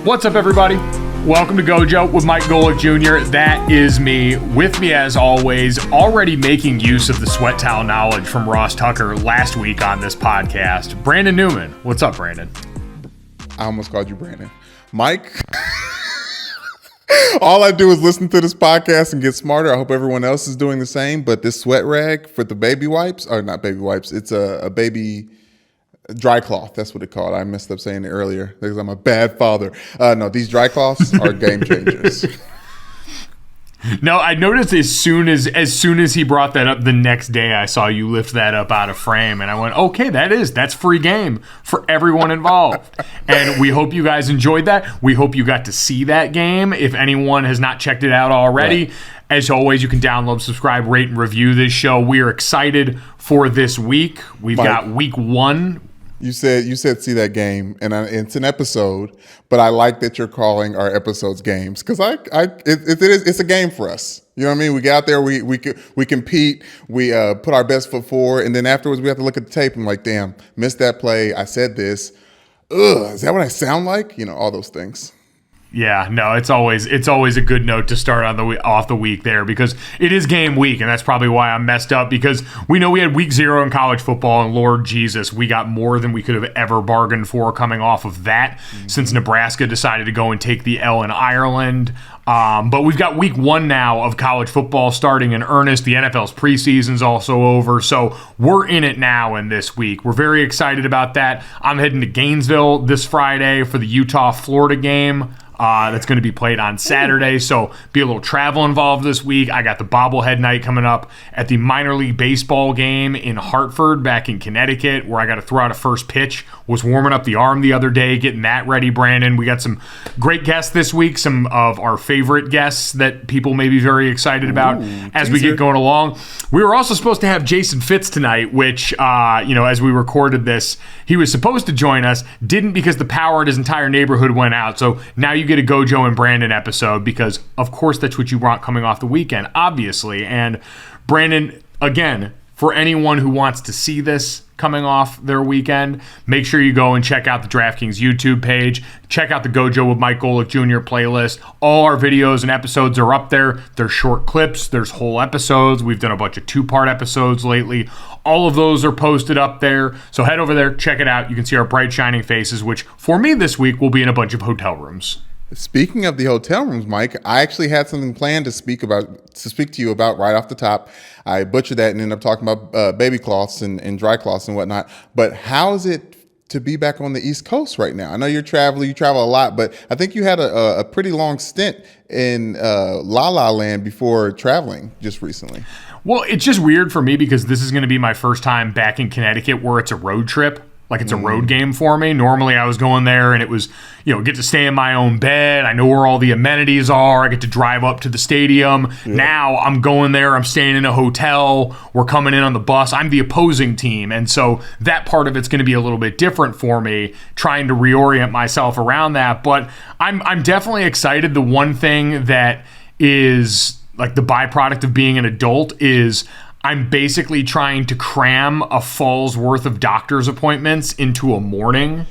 What's up, everybody? Welcome to Gojo with Mike Golick Jr. That is me. With me, as always, already making use of the sweat towel knowledge from Ross Tucker last week on this podcast, Brandon Newman. What's up, Brandon? I almost called you Brandon. Mike, all I do is listen to this podcast and get smarter. I hope everyone else is doing the same. But this sweat rag for the baby wipes, or not baby wipes, it's a baby dry cloth. That's what it's called. I messed up saying it earlier because I'm a bad father. No, these dry cloths are game changers. No, I noticed as soon as he brought that up the next day, I saw you lift that up out of frame, and I went, okay, that's free game for everyone involved. And we hope you guys enjoyed that. We hope you got to see that game. If anyone has not checked it out already, right. As always, you can download, subscribe, rate, and review this show. We are excited for this week. We've got week one. You said see that game, and it's an episode, but I like that you're calling our episodes games because it's a game for us. You know what I mean? We get out there, we compete, we put our best foot forward, and then afterwards we have to look at the tape and like, damn, missed that play. I said this. Is that what I sound like? You know, all those things. Yeah, no, it's always a good note to start on off the week there because it is game week, and that's probably why I'm messed up because we know we had week 0 in college football, and Lord Jesus, we got more than we could have ever bargained for coming off of that since Nebraska decided to go and take the L in Ireland. But we've got week 1 now of college football starting in earnest. The NFL's preseason's also over, so we're in it now in this week. We're very excited about that. I'm heading to Gainesville this Friday for the Utah-Florida game. That's going to be played on Saturday, so be a little travel involved this week. I got the bobblehead night coming up at the minor league baseball game in Hartford back in Connecticut where I got to throw out a first pitch. Was warming up the arm the other day, getting that ready, Brandon. We got some great guests this week, some of our favorite guests that people may be very excited about as we get going along. We were also supposed to have Jason Fitz tonight, which, as we recorded this, he was supposed to join us, didn't because the power in his entire neighborhood went out. So now you get a Gojo and Brandon episode because, of course, that's what you want coming off the weekend, obviously. And Brandon, again, for anyone who wants to see this coming off their weekend, make sure you go and check out the DraftKings YouTube page. Check out the Gojo with Mike Golick Jr. playlist. All our videos and episodes are up there. There's short clips. There's whole episodes. We've done a bunch of 2-part episodes lately. All of those are posted up there. So head over there, check it out. You can see our bright, shining faces, which for me this week will be in a bunch of hotel rooms. Speaking of the hotel rooms, Mike, I actually had something planned to speak to you about right off the top. I butchered that and ended up talking about baby cloths and dry cloths and whatnot. But how is it to be back on the East Coast right now? I know you travel a lot, but I think you had a pretty long stint in La La Land before traveling just recently. Well, it's just weird for me because this is going to be my first time back in Connecticut where it's a road trip. Like it's a road game for me. Normally I was going there and it was, get to stay in my own bed. I know where all the amenities are. I get to drive up to the stadium. Yeah. Now I'm going there. I'm staying in a hotel. We're coming in on the bus. I'm the opposing team. And so that part of it's going to be a little bit different for me, trying to reorient myself around that. But I'm definitely excited. The one thing that is like the byproduct of being an adult is I'm basically trying to cram a fall's worth of doctor's appointments into a morning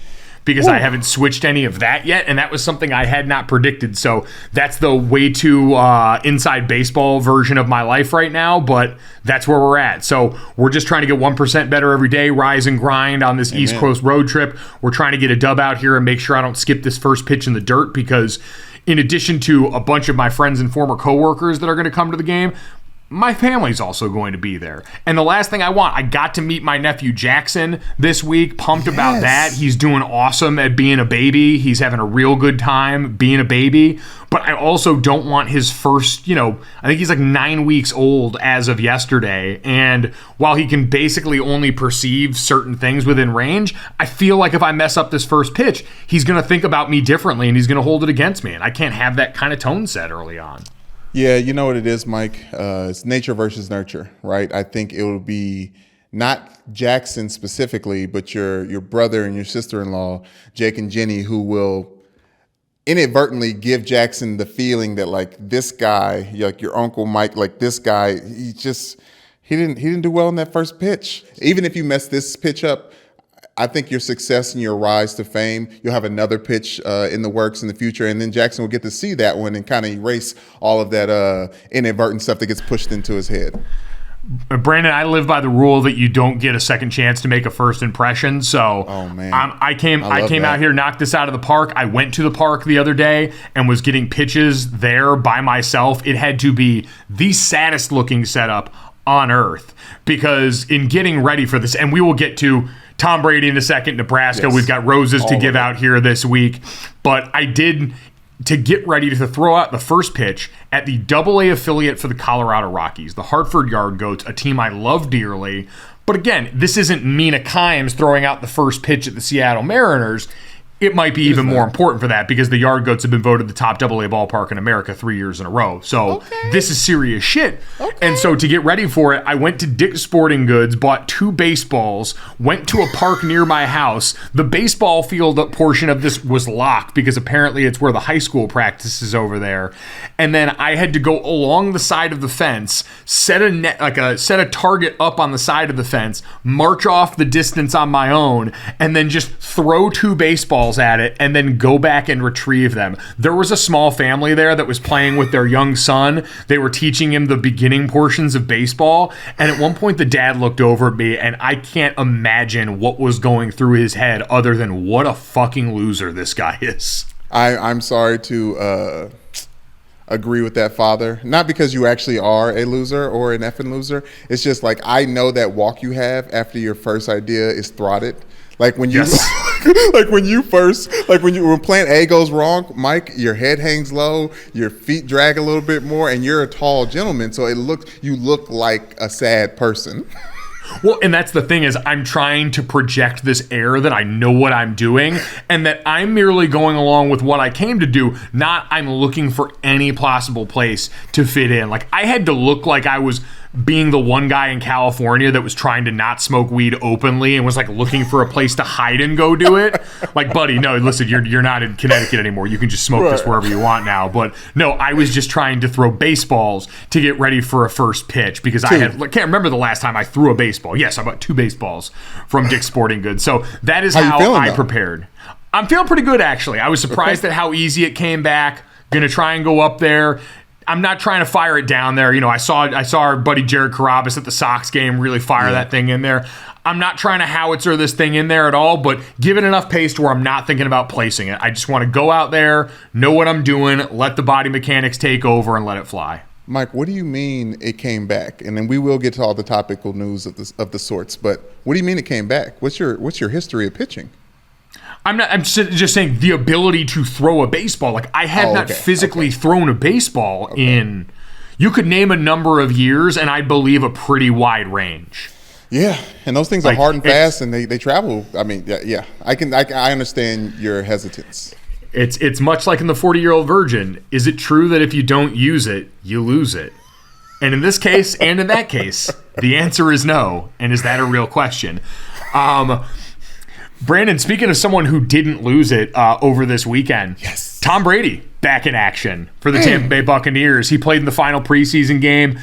because I haven't switched any of that yet, and that was something I had not predicted. So that's the way too inside baseball version of my life right now, but that's where we're at. So we're just trying to get 1% better every day, rise and grind on this East Coast road trip. We're trying to get a dub out here and make sure I don't skip this first pitch in the dirt because in addition to a bunch of my friends and former coworkers that are going to come to the game, my family's also going to be there. And the last thing I got to meet my nephew Jackson this week. Pumped about that. He's doing awesome at being a baby. He's having a real good time being a baby. But I also don't want his first, I think he's like 9 weeks old as of yesterday. And while he can basically only perceive certain things within range, I feel like if I mess up this first pitch, he's going to think about me differently and he's going to hold it against me. And I can't have that kind of tone set early on. Yeah, you know what it is, Mike? It's nature versus nurture, right? I think it will be not Jackson specifically, but your brother and your sister-in-law, Jake and Jenny, who will inadvertently give Jackson the feeling that like this guy, like your uncle Mike, like this guy, he didn't do well in that first pitch. Even if you mess this pitch up, I think your success and your rise to fame, you'll have another pitch in the works in the future, and then Jackson will get to see that one and kind of erase all of that inadvertent stuff that gets pushed into his head. Brandon, I live by the rule that you don't get a second chance to make a first impression. So I came out here, knocked this out of the park. I went to the park the other day and was getting pitches there by myself. It had to be the saddest looking setup on earth, because in getting ready for this, and we will get to Tom Brady in a second, Nebraska, yes, we've got roses to give out here this week, but I did, to get ready to throw out the first pitch at the AA affiliate for the Colorado Rockies, the Hartford Yard Goats, a team I love dearly. But again, this isn't Mina Kimes throwing out the first pitch at the Seattle Mariners. It might be even more important for that, because the Yard Goats have been voted the top AA ballpark in America 3 years in a row. So this is serious shit. And so to get ready for it, I went to Dick's Sporting Goods, bought 2 baseballs, went to a park near my house. The baseball field portion of this was locked because apparently it's where the high school practices over there. And then I had to go along the side of the fence, set a target up on the side of the fence, march off the distance on my own, and then just throw 2 baseballs at it and then go back and retrieve them. There was a small family there that was playing with their young son. They were teaching him the beginning portions of baseball, and at one point the dad looked over at me, and I can't imagine what was going through his head other than what a fucking loser this guy is. I'm sorry to agree with that, father. Not because you actually are a loser or an effing loser. It's just like, I know that walk you have after your first idea is throttled. Like when you, when plan A goes wrong, Mike, your head hangs low, your feet drag a little bit more, and you're a tall gentleman, so you look like a sad person. Well, and that's the thing, is I'm trying to project this air that I know what I'm doing, and that I'm merely going along with what I came to do, not I'm looking for any possible place to fit in. Like, I had to look like I was being the one guy in California that was trying to not smoke weed openly and was like looking for a place to hide and go do it. Like, buddy, no, listen, you're not in Connecticut anymore. You can just smoke this wherever you want now. But no, I was just trying to throw baseballs to get ready for a first pitch, because I can't remember the last time I threw a baseball. Yes, I bought 2 baseballs from Dick's Sporting Goods. So that is how I prepared. I'm feeling pretty good, actually. I was surprised at how easy it came back. Gonna try and go up there. I'm not trying to fire it down there. You know, I saw our buddy Jared Carabas at the Sox game really fire that thing in there. I'm not trying to howitzer this thing in there at all, but give it enough pace to where I'm not thinking about placing it. I just want to go out there, know what I'm doing, let the body mechanics take over, and let it fly. Mike, what do you mean it came back? And then we will get to all the topical news of the sorts, but what do you mean it came back? What's your history of pitching? I'm just saying the ability to throw a baseball. Like, I had not physically thrown a baseball in, you could name a number of years, and I believe a pretty wide range. Yeah, and those things are hard and fast, and they travel. I mean, yeah. I understand your hesitance. It's much like in the 40-Year-Old Virgin. Is it true that if you don't use it, you lose it? And in this case, and in that case, the answer is no. And is that a real question? Brandon, speaking of someone who didn't lose it over this weekend, yes, Tom Brady back in action for the Tampa Bay Buccaneers. He played in the final preseason game.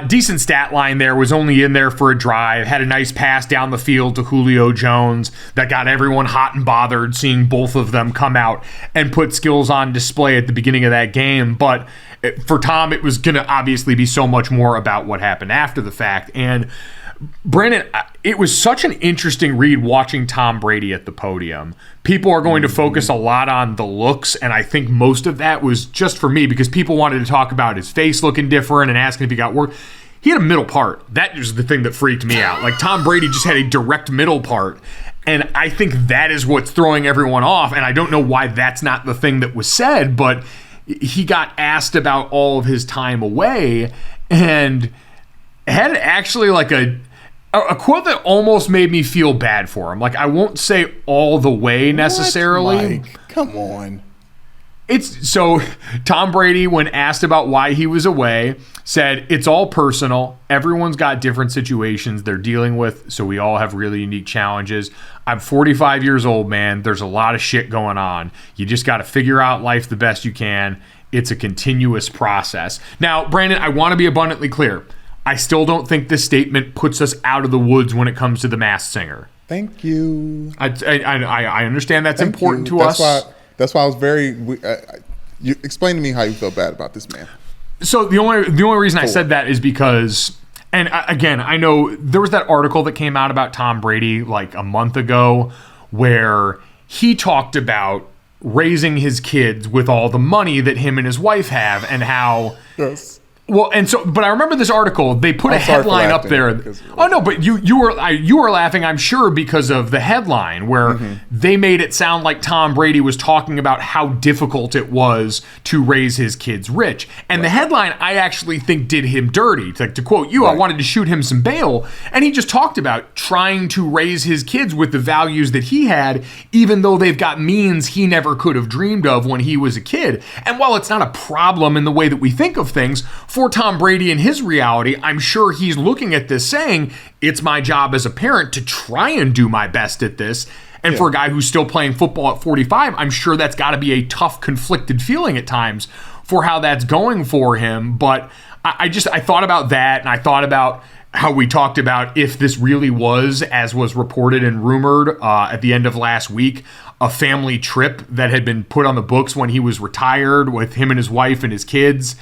Decent stat line there, was only in there for a drive, had a nice pass down the field to Julio Jones that got everyone hot and bothered, seeing both of them come out and put skills on display at the beginning of that game. But for Tom, it was going to obviously be so much more about what happened after the fact. And Brandon, it was such an interesting read watching Tom Brady at the podium. People are going to focus a lot on the looks, and I think most of that was just for me because people wanted to talk about his face looking different and asking if he got work. He had a middle part. That was the thing that freaked me out. Like, Tom Brady just had a direct middle part, and I think that is what's throwing everyone off, and I don't know why that's not the thing that was said, but he got asked about all of his time away and had actually like a quote that almost made me feel bad for him. Like, I won't say all the way necessarily. What, Mike? Come on. So Tom Brady, when asked about why he was away, said, it's all personal. Everyone's got different situations they're dealing with, so we all have really unique challenges. I'm 45 years old, man. There's a lot of shit going on. You just got to figure out life the best you can. It's a continuous process. Now, Brandon, I want to be abundantly clear. I still don't think this statement puts us out of the woods when it comes to The Masked Singer. Thank you. I understand that's Thank important you. to us. That's why I was very. You explain to me how you feel bad about this man. So the only reason I said that is because, and again, I know there was that article that came out about Tom Brady like a month ago where he talked about raising his kids with all the money that him and his wife have and how. Yes. Well, and so, but I remember this article. They put a headline up there. Oh no, but you were laughing, I'm sure, because of the headline where they made it sound like Tom Brady was talking about how difficult it was to raise his kids rich. And the headline, I actually think, did him dirty. To quote you, I wanted to shoot him some bail, and he just talked about trying to raise his kids with the values that he had, even though they've got means he never could have dreamed of when he was a kid. And while it's not a problem in the way that we think of things, for Tom Brady and his reality, I'm sure he's looking at this saying, it's my job as a parent to try and do my best at this. And for a guy who's still playing football at 45, I'm sure that's got to be a tough, conflicted feeling at times for how that's going for him. But I thought about that, and I thought about how we talked about if this really was, as was reported and rumored at the end of last week, a family trip that had been put on the books when he was retired with him and his wife and his kids.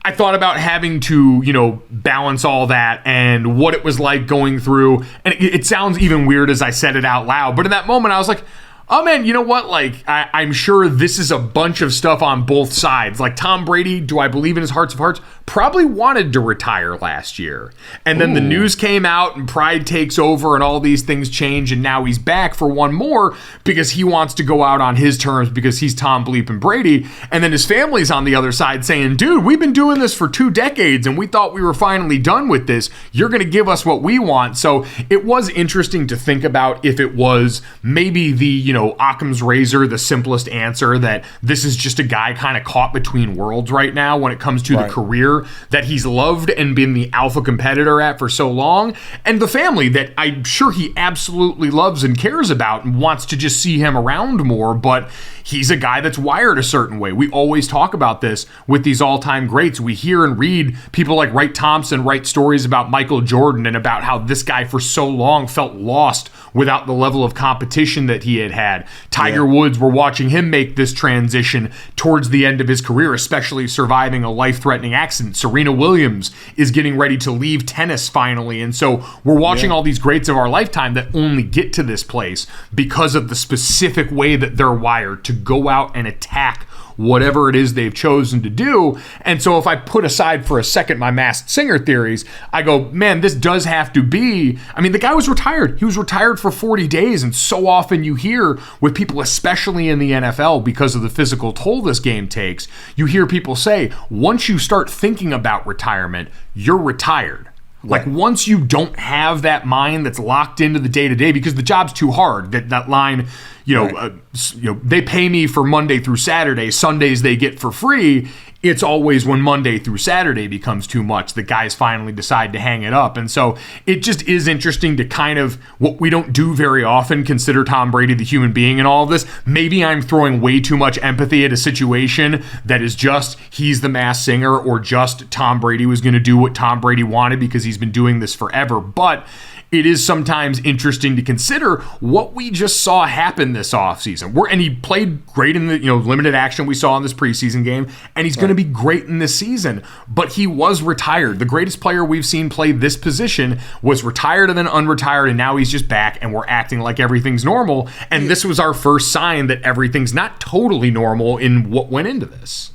I thought about having to, balance all that and what it was like going through. And it sounds even weird as I said it out loud. But in that moment, I was like, oh, man, you know what? Like, I'm sure this is a bunch of stuff on both sides. Like, Tom Brady, do I believe in his hearts of hearts? Probably wanted to retire last year. And then the news came out and pride takes over and all these things change. And now he's back for one more because he wants to go out on his terms because he's Tom Bleepin' Brady. And then his family's on the other side saying, dude, we've been doing this for 2 decades and we thought we were finally done with this. You're going to give us what we want. So it was interesting to think about if it was maybe the, Occam's razor, the simplest answer, that this is just a guy kind of caught between worlds right now when it comes to the career that he's loved and been the alpha competitor at for so long, and the family that I'm sure he absolutely loves and cares about and wants to just see him around more, but he's a guy that's wired a certain way. We always talk about this with these all-time greats. We hear and read people like Wright Thompson write stories about Michael Jordan and about how this guy for so long felt lost without the level of competition that he had had. Tiger Woods, we're watching him make this transition towards the end of his career, especially surviving a life-threatening accident. Serena Williams is getting ready to leave tennis finally. And so we're watching all these greats of our lifetime that only get to this place because of the specific way that they're wired to go out and attack whatever it is they've chosen to do. And so if I put aside for a second my Masked Singer theories, I go, man, this does have to be, the guy was retired. He was retired for 40 days. And so often you hear with people, especially in the NFL, because of the physical toll this game takes, you hear people say, once you start thinking about retirement, you're retired. Like once you don't have that mind that's locked into the day-to-day because the job's too hard, that line, they pay me for Monday through Saturday, Sundays they get for free. It's always when Monday through Saturday becomes too much that guys finally decide to hang it up. And so it just is interesting to kind of, what we don't do very often, consider Tom Brady the human being in all of this. Maybe I'm throwing way too much empathy at a situation that is just he's the Masked Singer or just Tom Brady was going to do what Tom Brady wanted because he's been doing this forever. But it is sometimes interesting to consider what we just saw happen this offseason. And he played great in the limited action we saw in this preseason game, and he's going to be great in this season. But he was retired. The greatest player we've seen play this position was retired and then unretired, and now he's just back, and we're acting like everything's normal. And this was our first sign that everything's not totally normal in what went into this.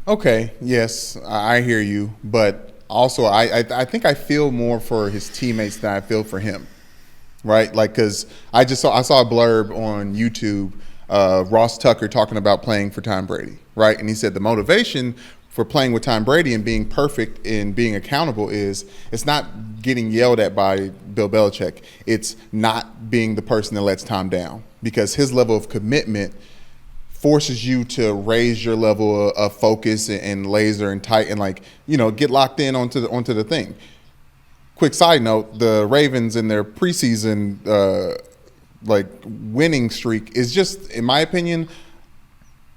Okay, yes, I hear you, but also, I think I feel more for his teammates than I feel for him, right? Like, because I saw a blurb on YouTube, Ross Tucker talking about playing for Tom Brady, right? And he said the motivation for playing with Tom Brady and being perfect and being accountable is it's not getting yelled at by Bill Belichick. It's not being the person that lets Tom down, because his level of commitment forces you to raise your level of focus and laser and tight and get locked in onto the thing. Quick side note: the Ravens in their preseason winning streak is just, in my opinion,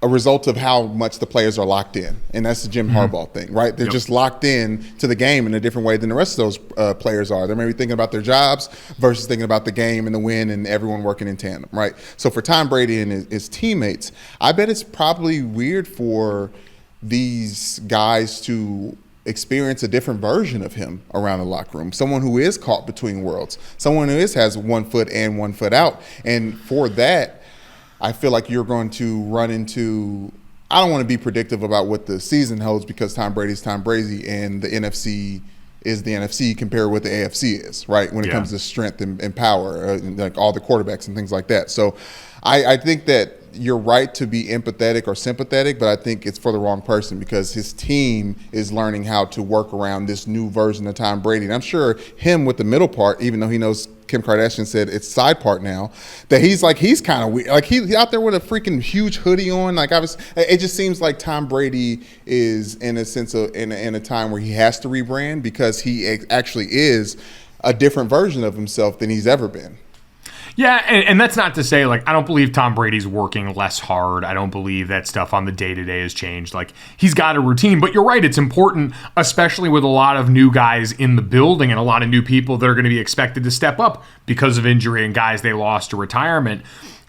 a result of how much the players are locked in. And that's the Jim Harbaugh thing, right? They're just locked in to the game in a different way than the rest of those players are. They're maybe thinking about their jobs versus thinking about the game and the win and everyone working in tandem, right? So for Tom Brady and his teammates, I bet it's probably weird for these guys to experience a different version of him around the locker room. Someone who is caught between worlds. Someone who has 1 foot in, 1 foot out. And for that, I feel like you're going to run into – I don't want to be predictive about what the season holds because Tom Brady's Tom Brady and the NFC is the NFC compared to what the AFC is, right, when it comes to strength and power, like all the quarterbacks and things like that. So I think that you're right to be empathetic or sympathetic, but I think it's for the wrong person because his team is learning how to work around this new version of Tom Brady. And I'm sure him with the middle part, even though he knows Kim Kardashian said it's side part now, that he's kind of weird. Like he's out there with a freaking huge hoodie on. Like it just seems like Tom Brady is in a sense of in a time where he has to rebrand because he actually is a different version of himself than he's ever been. Yeah, and that's not to say, like, I don't believe Tom Brady's working less hard. I don't believe that stuff on the day-to-day has changed. Like, he's got a routine, but you're right, it's important, especially with a lot of new guys in the building and a lot of new people that are going to be expected to step up because of injury and guys they lost to retirement.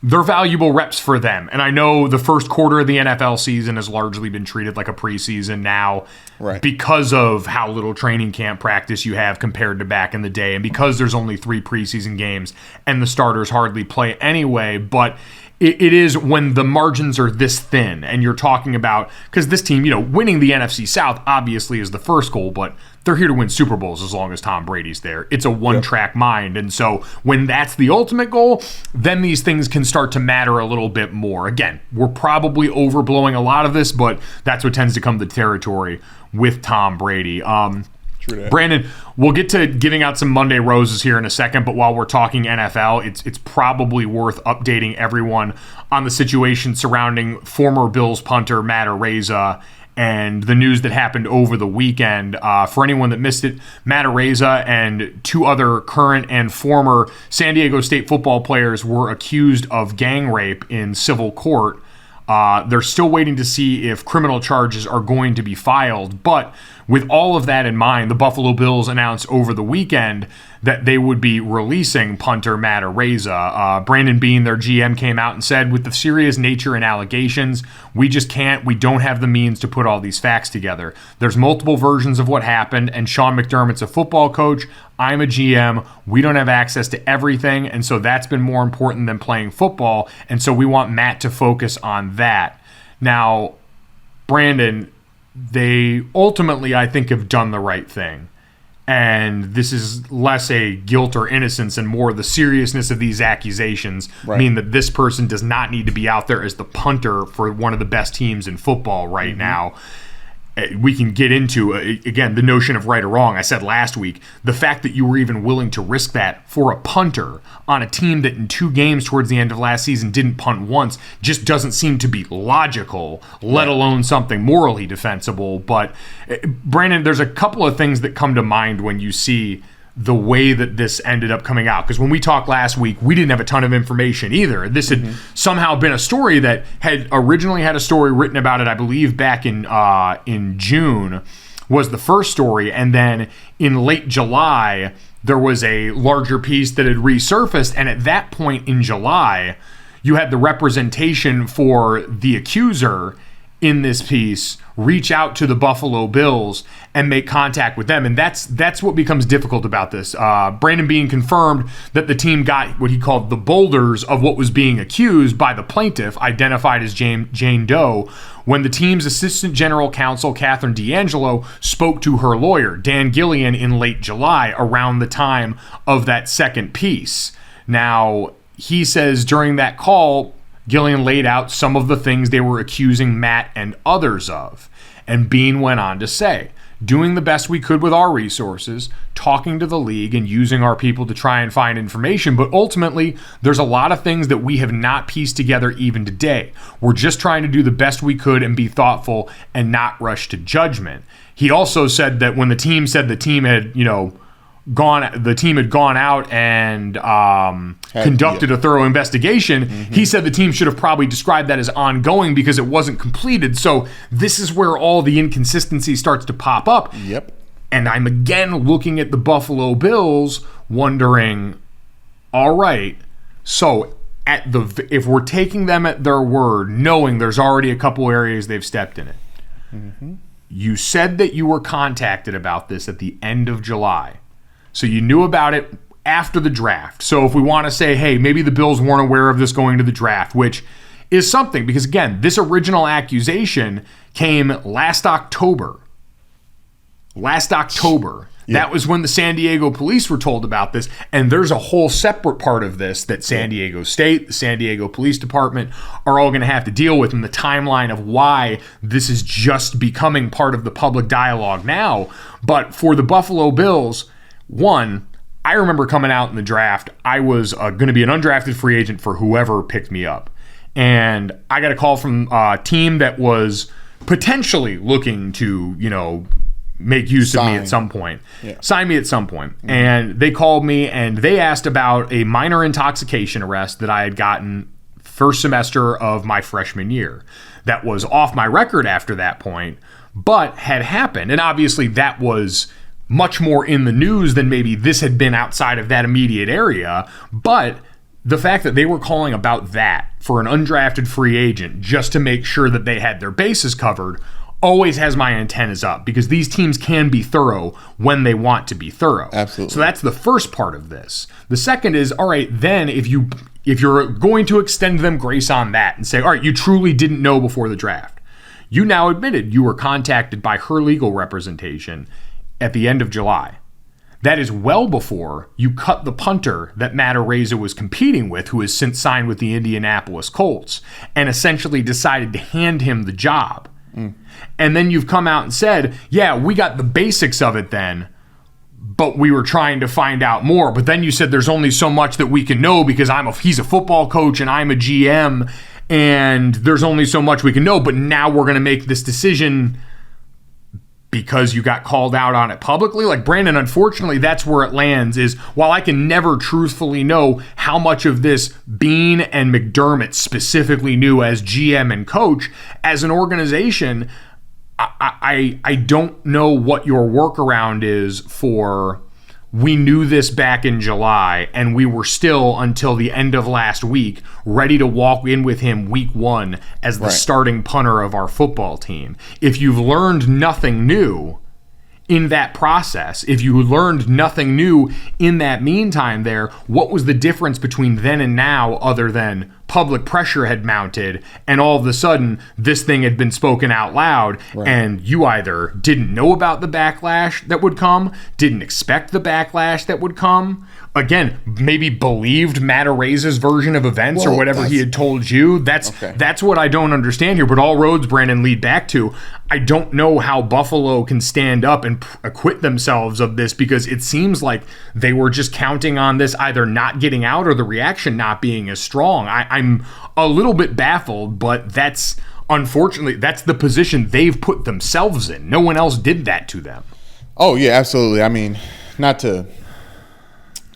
They're valuable reps for them. And I know the first quarter of the NFL season has largely been treated like a preseason now because of how little training camp practice you have compared to back in the day and because there's only 3 preseason games and the starters hardly play anyway. But it is when the margins are this thin and you're talking about, because this team, winning the NFC South obviously is the first goal, but they're here to win Super Bowls as long as Tom Brady's there. It's a one-track mind. And so when that's the ultimate goal, then these things can start to matter a little bit more. Again, we're probably overblowing a lot of this, but that's what tends to come to territory with Tom Brady. Brandon, we'll get to giving out some Monday roses here in a second, but while we're talking NFL, it's probably worth updating everyone on the situation surrounding former Bills punter Matt Araiza and the news that happened over the weekend. For anyone that missed it, Matt Araiza and 2 other current and former San Diego State football players were accused of gang rape in civil court. They're still waiting to see if criminal charges are going to be filed. But with all of that in mind, the Buffalo Bills announced over the weekend that they would be releasing punter Matt Araiza. Brandon Beane, their GM, came out and said, with the serious nature and allegations, we don't have the means to put all these facts together. There's multiple versions of what happened, and Sean McDermott's a football coach. I'm a GM. We don't have access to everything, and so that's been more important than playing football, and so we want Matt to focus on that. Now, Brandon, they ultimately, I think, have done the right thing. And this is less a guilt or innocence and more the seriousness of these accusations mean that this person does not need to be out there as the punter for one of the best teams in football right now. We can get into, again, the notion of right or wrong. I said last week, the fact that you were even willing to risk that for a punter on a team that in 2 games towards the end of last season didn't punt once just doesn't seem to be logical, let alone something morally defensible. But, Brandon, there's a couple of things that come to mind when you see the way that this ended up coming out. Because when we talked last week, we didn't have a ton of information either. This had somehow been a story that had originally had a story written about it, I believe, back in June was the first story. And then in late July, there was a larger piece that had resurfaced. And at that point in July, you had the representation for the accuser in this piece reach out to the Buffalo Bills and make contact with them. And that's what becomes difficult about this. Brandon Beane confirmed that the team got what he called the boulders of what was being accused by the plaintiff, identified as Jane Doe, when the team's assistant general counsel, Catherine D'Angelo, spoke to her lawyer, Dan Gillian, in late July around the time of that second piece. Now, he says during that call, Gillian laid out some of the things they were accusing Matt and others of. And Beane went on to say, doing the best we could with our resources, talking to the league and using our people to try and find information. But ultimately, there's a lot of things that we have not pieced together even today. We're just trying to do the best we could and be thoughtful and not rush to judgment. He also said that when the team said the team had, the team had gone out and conducted a thorough investigation. He said the team should have probably described that as ongoing because it wasn't completed. So this is where all the inconsistency starts to pop up. Yep. And I'm again looking at the Buffalo Bills wondering, all right, so if we're taking them at their word, knowing there's already a couple areas they've stepped in it, you said that you were contacted about this at the end of July. So you knew about it after the draft. So if we want to say, hey, maybe the Bills weren't aware of this going to the draft, which is something, because again, this original accusation came last October. That was when the San Diego police were told about this. And there's a whole separate part of this that San Diego State, the San Diego Police Department are all going to have to deal with, in the timeline of why this is just becoming part of the public dialogue now. But for the Buffalo Bills, one, I remember coming out in the draft, I was going to be an undrafted free agent for whoever picked me up. And I got a call from a team that was potentially looking to, make use of me at some point. Sign me at some point. And they called me and they asked about a minor intoxication arrest that I had gotten first semester of my freshman year. That was off my record after that point, but had happened. And obviously that was much more in the news than maybe this had been outside of that immediate area. But the fact that they were calling about that for an undrafted free agent just to make sure that they had their bases covered always has my antennas up, because these teams can be thorough when they want to be thorough. Absolutely. So that's the first part of this. The second is, all right, then if you're going to extend them grace on that and say, all right, you truly didn't know before the draft. You now admitted you were contacted by her legal representation at the end of July. That is well before you cut the punter that Matt Araiza was competing with, who has since signed with the Indianapolis Colts, and essentially decided to hand him the job. And then you've come out and said, yeah, we got the basics of it then, but we were trying to find out more. But then you said there's only so much that we can know because he's a football coach and I'm a GM, and there's only so much we can know. But now we're going to make this decision because you got called out on it publicly. Like, Brandon, unfortunately, that's where it lands, is while I can never truthfully know how much of this Bean and McDermott specifically knew as GM and coach, as an organization, I don't know what your workaround is for, we knew this back in July and we were still, until the end of last week, ready to walk in with him week one as the starting punter of our football team. If you've learned nothing new in that process, if you learned nothing new in that meantime there, what was the difference between then and now other than public pressure had mounted and all of a sudden this thing had been spoken out loud, and you either didn't know about the backlash that would come, didn't expect the backlash that would come, again, maybe believed Matt Araiza's version of events or whatever he had told you. That's what I don't understand here. But all roads, Brandon, lead back to, I don't know how Buffalo can stand up and acquit themselves of this, because it seems like they were just counting on this either not getting out or the reaction not being as strong. I'm a little bit baffled, but that's, unfortunately, that's the position they've put themselves in. No one else did that to them. Oh, yeah, absolutely. I mean, not to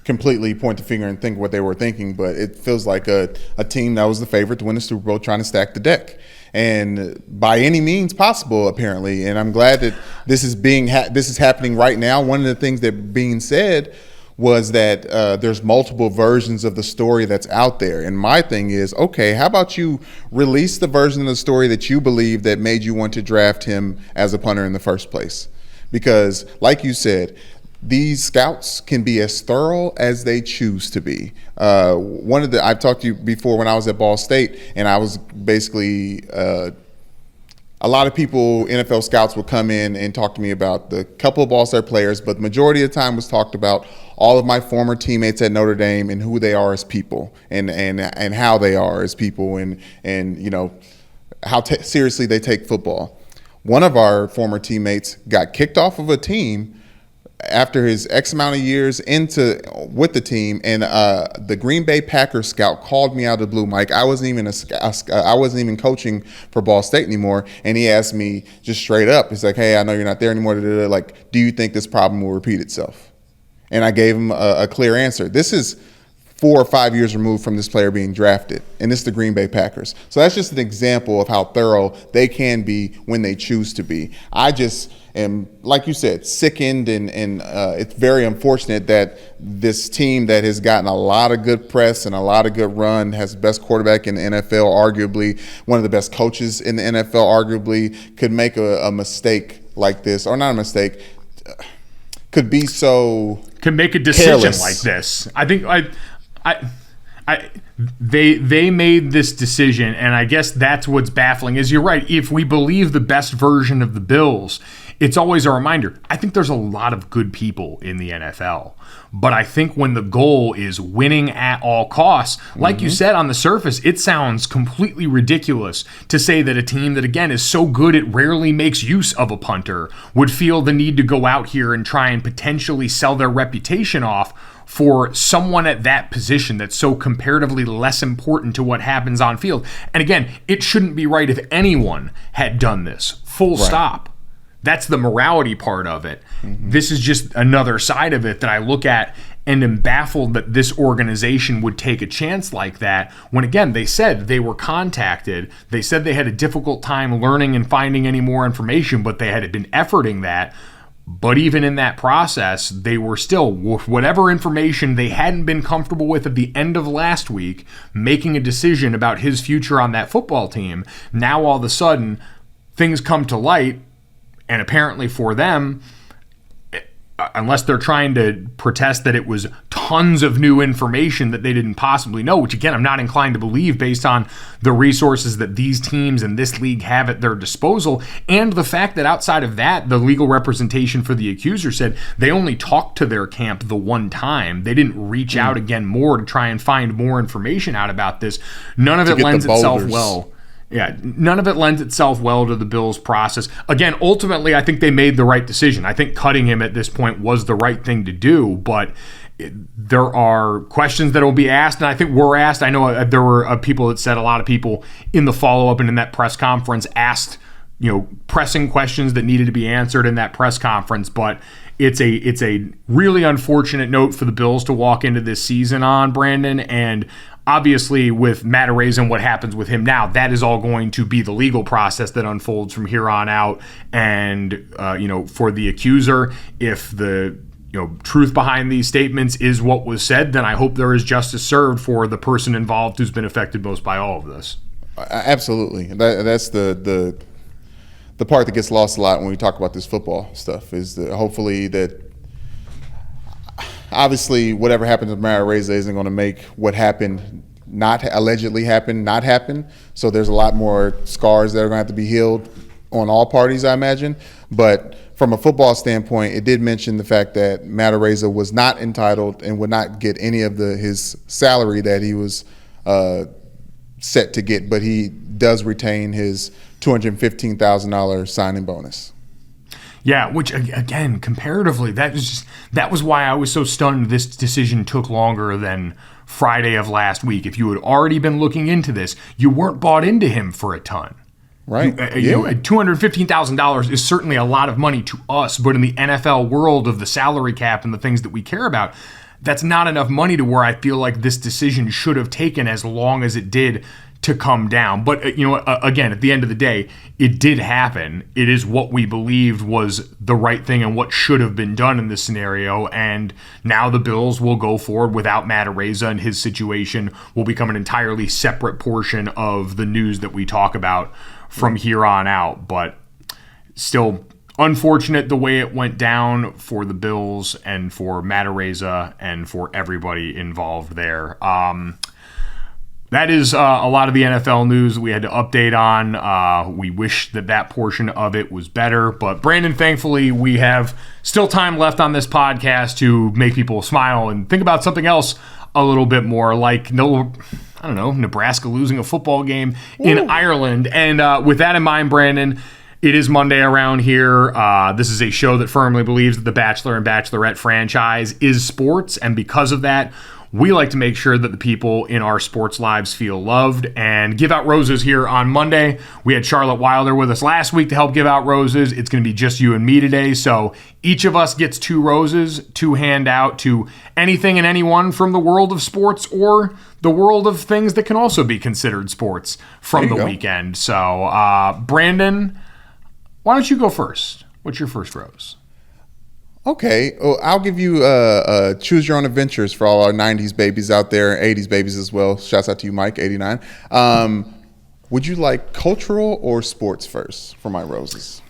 completely point the finger and think what they were thinking, but it feels like a team that was the favorite to win the Super Bowl trying to stack the deck, and by any means possible, apparently. And I'm glad that this is happening right now. One of the things that being said was that there's multiple versions of the story that's out there. And my thing is, okay, how about you release the version of the story that you believe that made you want to draft him as a punter in the first place? Because like you said, these scouts can be as thorough as they choose to be. I've talked to you before when I was at Ball State, and I was basically a lot of people, NFL scouts, would come in and talk to me about the couple of Ball State players, but the majority of the time was talked about all of my former teammates at Notre Dame and who they are as people, and how they are as people, and you know how seriously they take football. One of our former teammates got kicked off of a team after his X amount of years with the team, and the Green Bay Packers scout called me out of the blue, Mike. I wasn't even coaching for Ball State anymore, and he asked me just straight up. He's like, "Hey, I know you're not there anymore. Like, do you think this problem will repeat itself?" And I gave him a clear answer. This is 4 or 5 years removed from this player being drafted, and it's the Green Bay Packers. So that's just an example of how thorough they can be when they choose to be. I just am, like you said, sickened, and it's very unfortunate that this team that has gotten a lot of good press and a lot of good run, has the best quarterback in the NFL, arguably one of the best coaches in the NFL, arguably, could make a mistake like this, or not a mistake, could be so can make a decision careless. like this. I think they made this decision, and I guess that's what's baffling. Is you're right. If we believe the best version of the Bills, it's always a reminder. I think there's a lot of good people in the NFL, but I think when the goal is winning at all costs, like you said, on the surface, it sounds completely ridiculous to say that a team that, again, is so good it rarely makes use of a punter would feel the need to go out here and try and potentially sell their reputation off for someone at that position that's so comparatively less important to what happens on field. And again, it shouldn't be right if anyone had done this. Full stop. That's the morality part of it. This is just another side of it that I look at and am baffled that this organization would take a chance like that when, again, they said they were contacted. They said they had a difficult time learning and finding any more information, but they had been efforting that. But even in that process, they were still, with whatever information they hadn't been comfortable with at the end of last week, making a decision about his future on that football team. Now all of a sudden, things come to light, and apparently for them, unless they're trying to protest that it was tons of new information that they didn't possibly know, which again, I'm not inclined to believe based on the resources that these teams and this league have at their disposal, and the fact that outside of that, the legal representation for the accuser said they only talked to their camp the one time. They didn't reach out again more to try and find more information out about this. None of it lends itself well. Yeah, none of it lends itself well to the Bills' process. Again, ultimately, I think they made the right decision. I think cutting him at this point was the right thing to do, but there are questions that will be asked, and I think were asked. I know there were people that said a lot of people in the follow-up and in that press conference asked, pressing questions that needed to be answered in that press conference, but it's a really unfortunate note for the Bills to walk into this season on, Brandon, and obviously, with Matt Araiza and what happens with him now, that is all going to be the legal process that unfolds from here on out. And, for the accuser, if the truth behind these statements is what was said, then I hope there is justice served for the person involved who's been affected most by all of this. Absolutely. That's the part that gets lost a lot when we talk about this football stuff, is that hopefully that obviously whatever happens with Matt Araiza isn't going to make what happened allegedly happen not happen. So there's a lot more scars that are going to have to be healed on all parties, I imagine. But from a football standpoint, it did mention the fact that Matt Araiza was not entitled and would not get any of his salary that he was set to get, but he does retain his $215,000 signing bonus. Yeah, which again, comparatively, that was why I was so stunned this decision took longer than Friday of last week. If you had already been looking into this, you weren't bought into him for a ton. Right. $215,000 is certainly a lot of money to us, but in the NFL world of the salary cap and the things that we care about, that's not enough money to where I feel like this decision should have taken as long as it did to come down. But, again, at the end of the day, it did happen. It is what we believed was the right thing and what should have been done in this scenario. And now the Bills will go forward without Matt Araiza, and his situation will become an entirely separate portion of the news that we talk about from here on out. But still unfortunate the way it went down for the Bills and for Matt Araiza and for everybody involved there. That is a lot of the NFL news that we had to update on. We wish that portion of it was better. But Brandon, thankfully, we have still time left on this podcast to make people smile and think about something else a little bit more, like Nebraska losing a football game in Ireland. And with that in mind, Brandon, it is Monday around here. This is a show that firmly believes that the Bachelor and Bachelorette franchise is sports, and because of that, we like to make sure that the people in our sports lives feel loved and give out roses here on Monday. We had Charlotte Wilder with us last week to help give out roses. It's going to be just you and me today. So each of us gets 2 roses to hand out to anything and anyone from the world of sports or the world of things that can also be considered sports from the weekend. So, Brandon, why don't you go first? What's your first rose? Okay, well, I'll give you choose your own adventures for all our 90s babies out there, 80s babies as well. Shouts out to you, Mike, 89. Would you like cultural or sports first for my roses?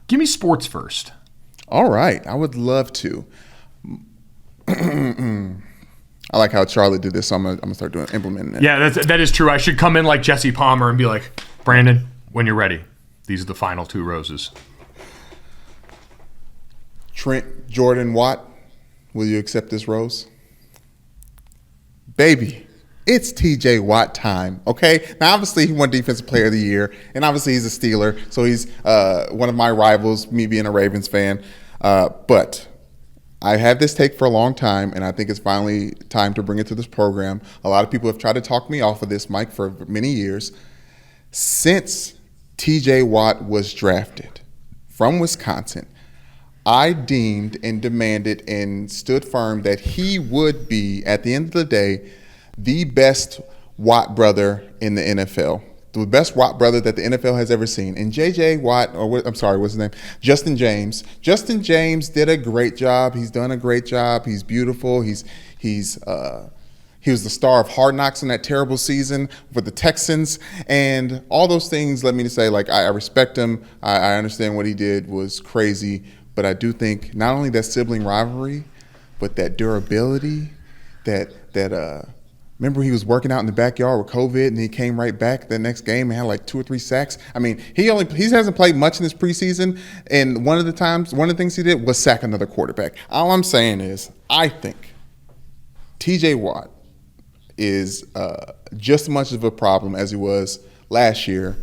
Give me sports first. All right, I would love to. I like how Charlotte did this, so I'm gonna start implementing it. Yeah, that is true. I should come in like Jesse Palmer and be like, Brandon, when you're ready, these are the final 2 roses. Trent Jordan Watt, will you accept this rose? Baby, it's TJ Watt time, okay? Now, obviously, he won Defensive Player of the Year, and obviously he's a Steeler, so he's one of my rivals, me being a Ravens fan. But I had this take for a long time, and I think it's finally time to bring it to this program. A lot of people have tried to talk me off of this, Mike, for many years. Since TJ Watt was drafted from Wisconsin, I deemed and demanded and stood firm that he would be, at the end of the day, the best Watt brother in the NFL. The best Watt brother that the NFL has ever seen. And J.J. Watt, what's his name? Justin James. Justin James did a great job. He's done a great job. He's beautiful. He was the star of Hard Knocks in that terrible season with the Texans. And all those things led me to say, like, I respect him. I understand what he did was crazy. But I do think not only that sibling rivalry, but that durability, remember he was working out in the backyard with COVID and he came right back the next game and had like 2 or 3 sacks. I mean, he hasn't played much in this preseason, and one of the things he did was sack another quarterback. All I'm saying is I think TJ Watt is just as much of a problem as he was last year.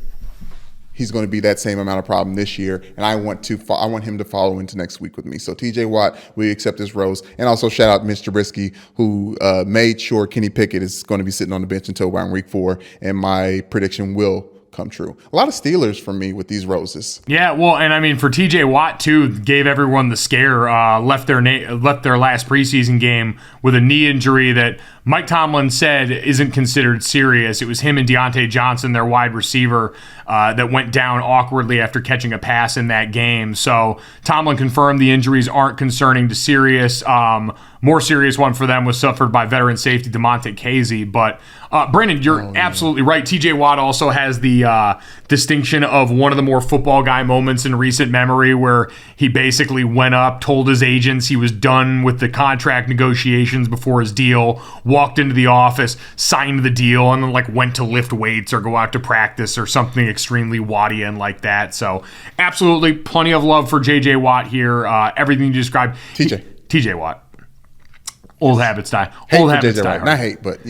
He's going to be that same amount of problem this year, and I want him to follow into next week with me. So TJ Watt, we accept this rose, and also shout out Mr. Trubisky, who made sure Kenny Pickett is going to be sitting on the bench until around week 4, and my prediction will come true. A lot of Steelers for me with these roses. Yeah, well, and I mean for TJ Watt too, gave everyone the scare. Left their last preseason game with a knee injury that Mike Tomlin said isn't considered serious. It was him and Deontay Johnson, their wide receiver, that went down awkwardly after catching a pass in that game. So Tomlin confirmed the injuries aren't concerning to serious. More serious one for them was suffered by veteran safety DeMonte Casey. But Brandon, you're absolutely right. TJ Watt also has the distinction of one of the more football guy moments in recent memory where he basically went up, told his agents he was done with the contract negotiations before his deal, walked into the office, signed the deal, and then went to lift weights or go out to practice or something extremely Wattian like that. So absolutely plenty of love for J.J. Watt here. Everything you described. TJ Watt. Old habits die. Old habits die. Not hate, but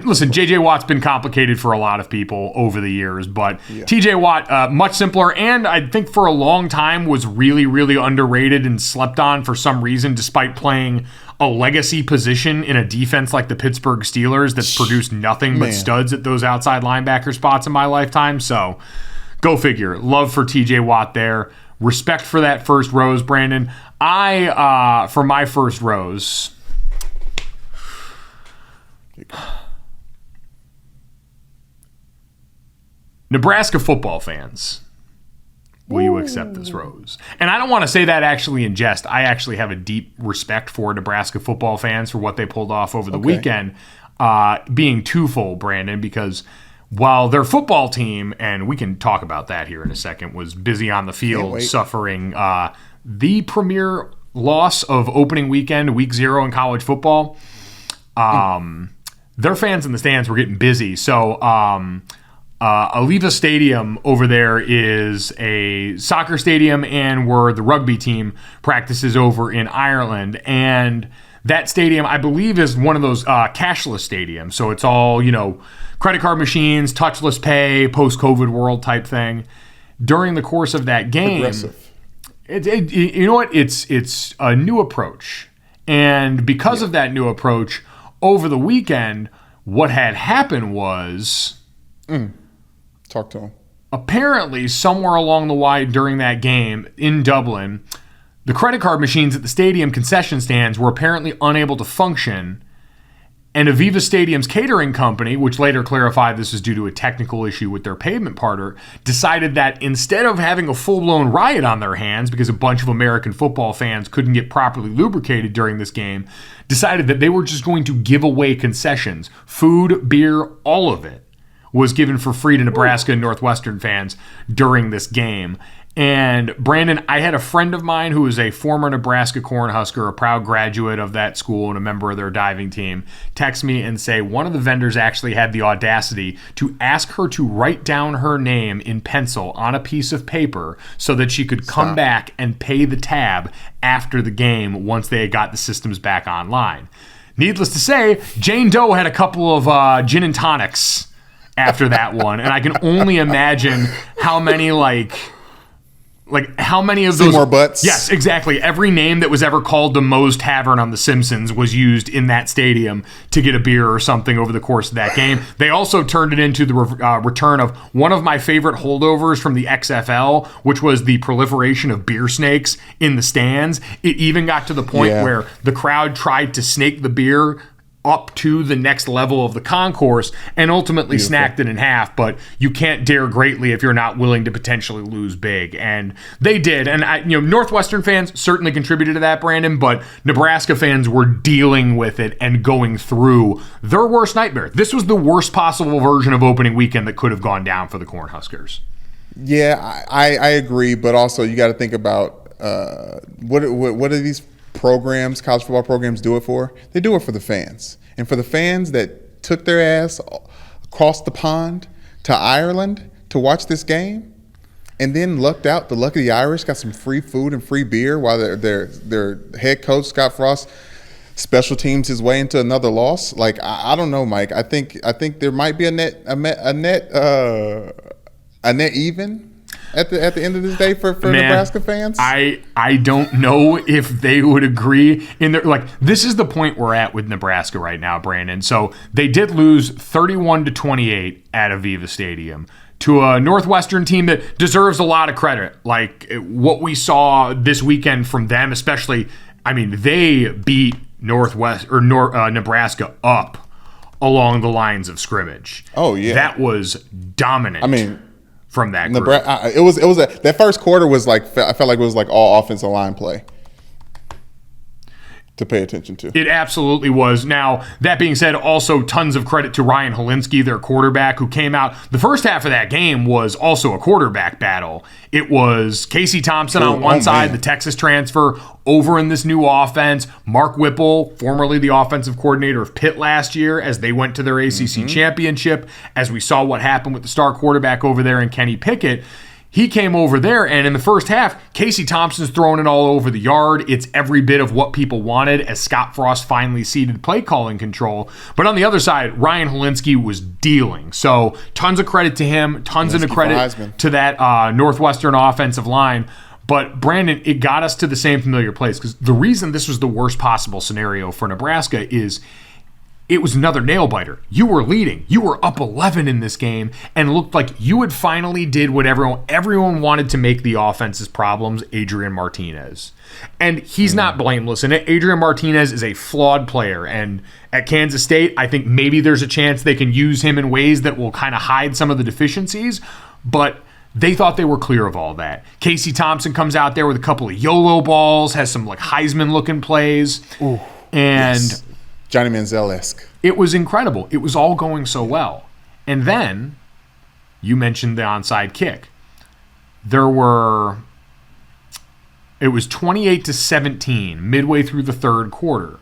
listen, J.J. Watt's been complicated for a lot of people over the years, but T.J. Watt, much simpler, and I think for a long time was really, really underrated and slept on for some reason, despite playing a legacy position in a defense like the Pittsburgh Steelers that's produced nothing but studs at those outside linebacker spots in my lifetime. So go figure. Love for T.J. Watt there. Respect for that first rose, Brandon. For my first rose... Nebraska football fans, will you accept this rose? And I don't want to say that actually in jest. I actually have a deep respect for Nebraska football fans for what they pulled off over the weekend, being twofold, Brandon, because while their football team, and we can talk about that here in a second, was busy on the field suffering the premier loss of opening weekend, week 0 in college football, their fans in the stands were getting busy. So Aliva Stadium over there is a soccer stadium and where the rugby team practices over in Ireland. And that stadium, I believe, is one of those cashless stadiums. So it's all, credit card machines, touchless pay, post-COVID world type thing. During the course of that game, progressive. you know what? It's a new approach. And because of that new approach, over the weekend, what had happened was... Talk to him. Apparently, somewhere along the line during that game in Dublin, the credit card machines at the stadium concession stands were apparently unable to function, and Aviva Stadium's catering company, which later clarified this is due to a technical issue with their payment partner, decided that instead of having a full-blown riot on their hands because a bunch of American football fans couldn't get properly lubricated during this game, decided that they were just going to give away concessions. Food, beer, all of it was given for free to Nebraska and Northwestern fans during this game. And Brandon, I had a friend of mine who is a former Nebraska Cornhusker, a proud graduate of that school and a member of their diving team, text me and say one of the vendors actually had the audacity to ask her to write down her name in pencil on a piece of paper so that she could come back and pay the tab after the game once they had got the systems back online. Needless to say, Jane Doe had a couple of gin and tonics after that one, and I can only imagine how many how many of those... Seymour Butts. Yes, exactly. Every name that was ever called the Moe's Tavern on The Simpsons was used in that stadium to get a beer or something over the course of that game. They also turned it into the return of one of my favorite holdovers from the XFL, which was the proliferation of beer snakes in the stands. It even got to the point where the crowd tried to snake the beer up to the next level of the concourse and ultimately snacked it in half, but you can't dare greatly if you're not willing to potentially lose big. And they did. And Northwestern fans certainly contributed to that, Brandon, but Nebraska fans were dealing with it and going through their worst nightmare. This was the worst possible version of opening weekend that could have gone down for the Cornhuskers. Yeah, I agree, but also you got to think about what are these programs, college football programs, do it for? They do it for the fans. And for the fans that took their ass across the pond to Ireland to watch this game and then lucked out, the luck of the Irish got some free food and free beer while their head coach, Scott Frost, special teams his way into another loss. Like, I don't know, Mike. I think there might be a net even at the end of this day for Nebraska fans. I don't know if they would agree in their this is the point we're at with Nebraska right now, Brandon. So they did lose 31-28 at Aviva Stadium to a Northwestern team that deserves a lot of credit. Like what we saw this weekend from them, especially, I mean, they beat Nebraska up along the lines of scrimmage. Oh yeah, that was dominant. I mean, from that group. It was that first quarter was I felt like it was like all offensive line play to pay attention to. It absolutely was. Now, that being said, also tons of credit to Ryan Helinski, their quarterback, who came out. The first half of that game was also a quarterback battle. It was Casey Thompson on one side, the Texas transfer, over in this new offense. Mark Whipple, formerly the offensive coordinator of Pitt last year, as they went to their ACC championship, as we saw what happened with the star quarterback over there in Kenny Pickett. He came over there, and in the first half, Casey Thompson's throwing it all over the yard. It's every bit of what people wanted as Scott Frost finally ceded play calling control. But on the other side, Ryan Helinski was dealing. So tons of credit to him, tons of credit to that Northwestern offensive line. But Brandon, it got us to the same familiar place, because the reason this was the worst possible scenario for Nebraska is it was another nail-biter. You were leading. You were up 11 in this game and looked like you had finally did what everyone wanted to make the offense's problems, Adrian Martinez. And he's not blameless in it. Adrian Martinez is a flawed player. And at Kansas State, I think maybe there's a chance they can use him in ways that will kind of hide some of the deficiencies. But they thought they were clear of all that. Casey Thompson comes out there with a couple of YOLO balls, has some Heisman-looking plays. Ooh, and... yes. Johnny Manziel-esque. It was incredible. It was all going so well. And then, you mentioned the onside kick. It was 28-17 midway through the third quarter.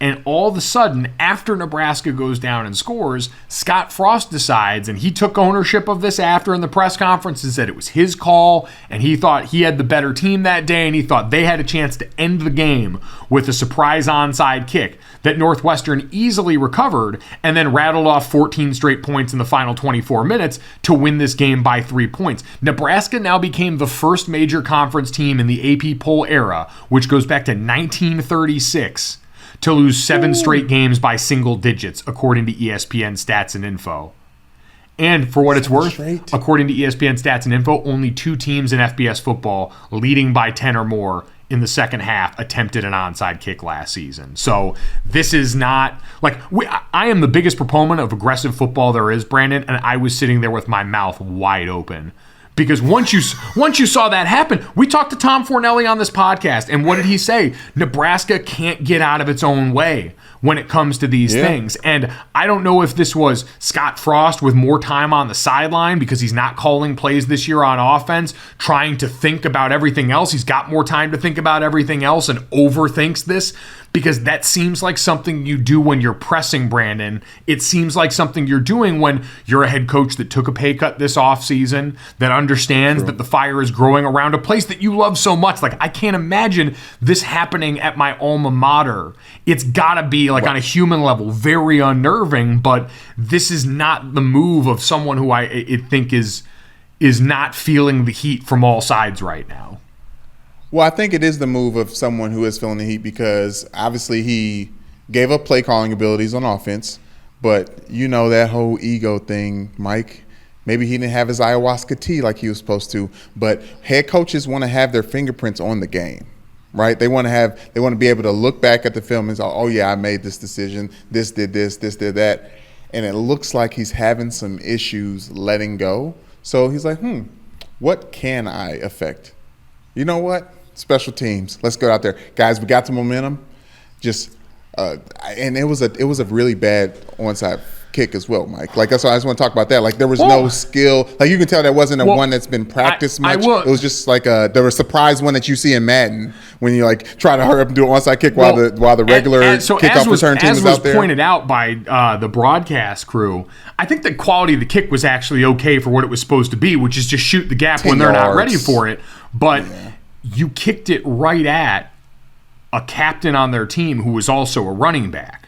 And all of a sudden, after Nebraska goes down and scores, Scott Frost decides, and he took ownership of this after in the press conference and said it was his call, and he thought he had the better team that day, and he thought they had a chance to end the game with a surprise onside kick that Northwestern easily recovered and then rattled off 14 straight points in the final 24 minutes to win this game by 3 points. Nebraska now became the first major conference team in the AP poll era, which goes back to 1936, to lose 7 straight games by single digits, according to ESPN Stats and Info. And for what it's worth, according to ESPN Stats and Info, only 2 teams in FBS football leading by 10 or more in the second half attempted an onside kick last season. So this is not like I am the biggest proponent of aggressive football there is, Brandon, and I was sitting there with my mouth wide open. Because once you saw that happen, we talked to Tom Fornelli on this podcast, and what did he say? Nebraska can't get out of its own way when it comes to these things. And I don't know if this was Scott Frost with more time on the sideline because he's not calling plays this year on offense, trying to think about everything else. He's got more time to think about everything else and overthinks this, because that seems like something you do when you're pressing, Brandon. It seems like something you're doing when you're a head coach that took a pay cut this offseason, that understands that the fire is growing around a place that you love so much. Like, I can't imagine this happening at my alma mater. It's got to be, like, on a human level, very unnerving, but this is not the move of someone who I think is not feeling the heat from all sides right now. Well, I think it is the move of someone who is feeling the heat, because obviously he gave up play calling abilities on offense, but you know that whole ego thing, Mike. Maybe he didn't have his ayahuasca tea like he was supposed to, but head coaches want to have their fingerprints on the game, right? They want to be able to look back at the film and say, oh yeah, I made this decision. This did this did that. And it looks like he's having some issues letting go. So he's like, what can I affect? You know what? Special teams. Let's go out there, guys. We got the momentum. And it was a really bad onside kick as well, Mike. Like, that's why I just want to talk about that. Like, there was no skill. Like, you can tell that wasn't one that's been practiced much. It was just like there was a surprise one that you see in Madden when you like try to hurry up and do an onside kick while the regular kickoff return team is out there. As was pointed out by the broadcast crew, I think the quality of the kick was actually okay for what it was supposed to be, which is just shoot the gap when they're not ready for it. But you kicked it right at a captain on their team who was also a running back.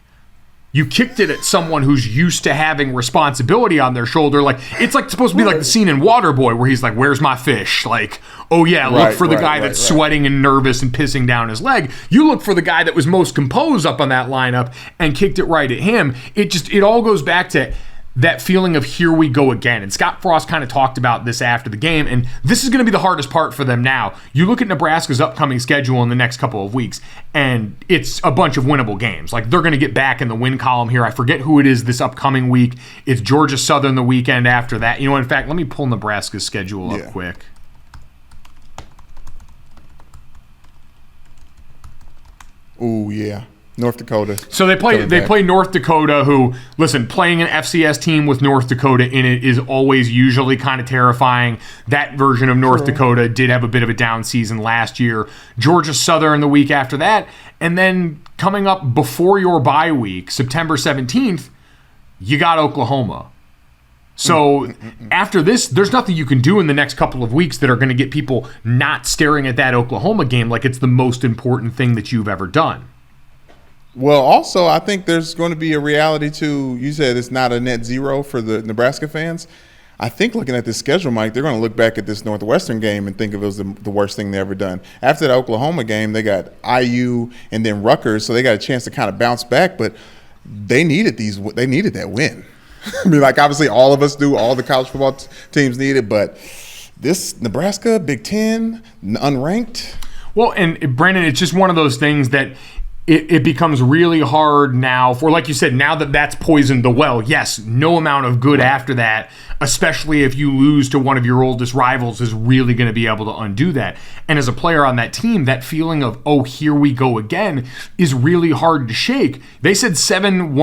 You kicked it at someone who's used to having responsibility on their shoulder. Like, it's like supposed to be like the scene in Waterboy where he's like, "Where's my fish?" Like, oh yeah, look for the guy that's sweating and nervous and pissing down his leg. You look for the guy that was most composed up on that lineup and kicked it right at him. It all goes back to that feeling of here we go again. And Scott Frost kind of talked about this after the game, and this is going to be the hardest part for them now. You look at Nebraska's upcoming schedule in the next couple of weeks, and it's a bunch of winnable games. Like, they're going to get back in the win column here. I forget who it is this upcoming week. It's Georgia Southern the weekend after that. You know, in fact, let me pull Nebraska's schedule up quick. Ooh, yeah. North Dakota. So they play North Dakota, who, listen, playing an FCS team with North Dakota in it is always usually kind of terrifying. That version of North Dakota did have a bit of a down season last year. Georgia Southern the week after that. And then coming up before your bye week, September 17th, you got Oklahoma. So after this, there's nothing you can do in the next couple of weeks that are going to get people not staring at that Oklahoma game like it's the most important thing that you've ever done. Well, also, I think there's going to be a reality to, you said it's not a net zero for the Nebraska fans. I think looking at this schedule, Mike, they're going to look back at this Northwestern game and think it was the worst thing they ever done. After the Oklahoma game, they got IU and then Rutgers, so they got a chance to kind of bounce back, but they needed that win. I mean, like, obviously all of us do, all the college football teams need it, but this Nebraska, Big Ten, unranked. Well, and Brandon, it's just one of those things that it becomes really hard now for, like you said, now that that's poisoned the well. Yes, no amount of good after that, especially if you lose to one of your oldest rivals, is really going to be able to undo that. And as a player on that team, that feeling of, oh, here we go again, is really hard to shake. They said 7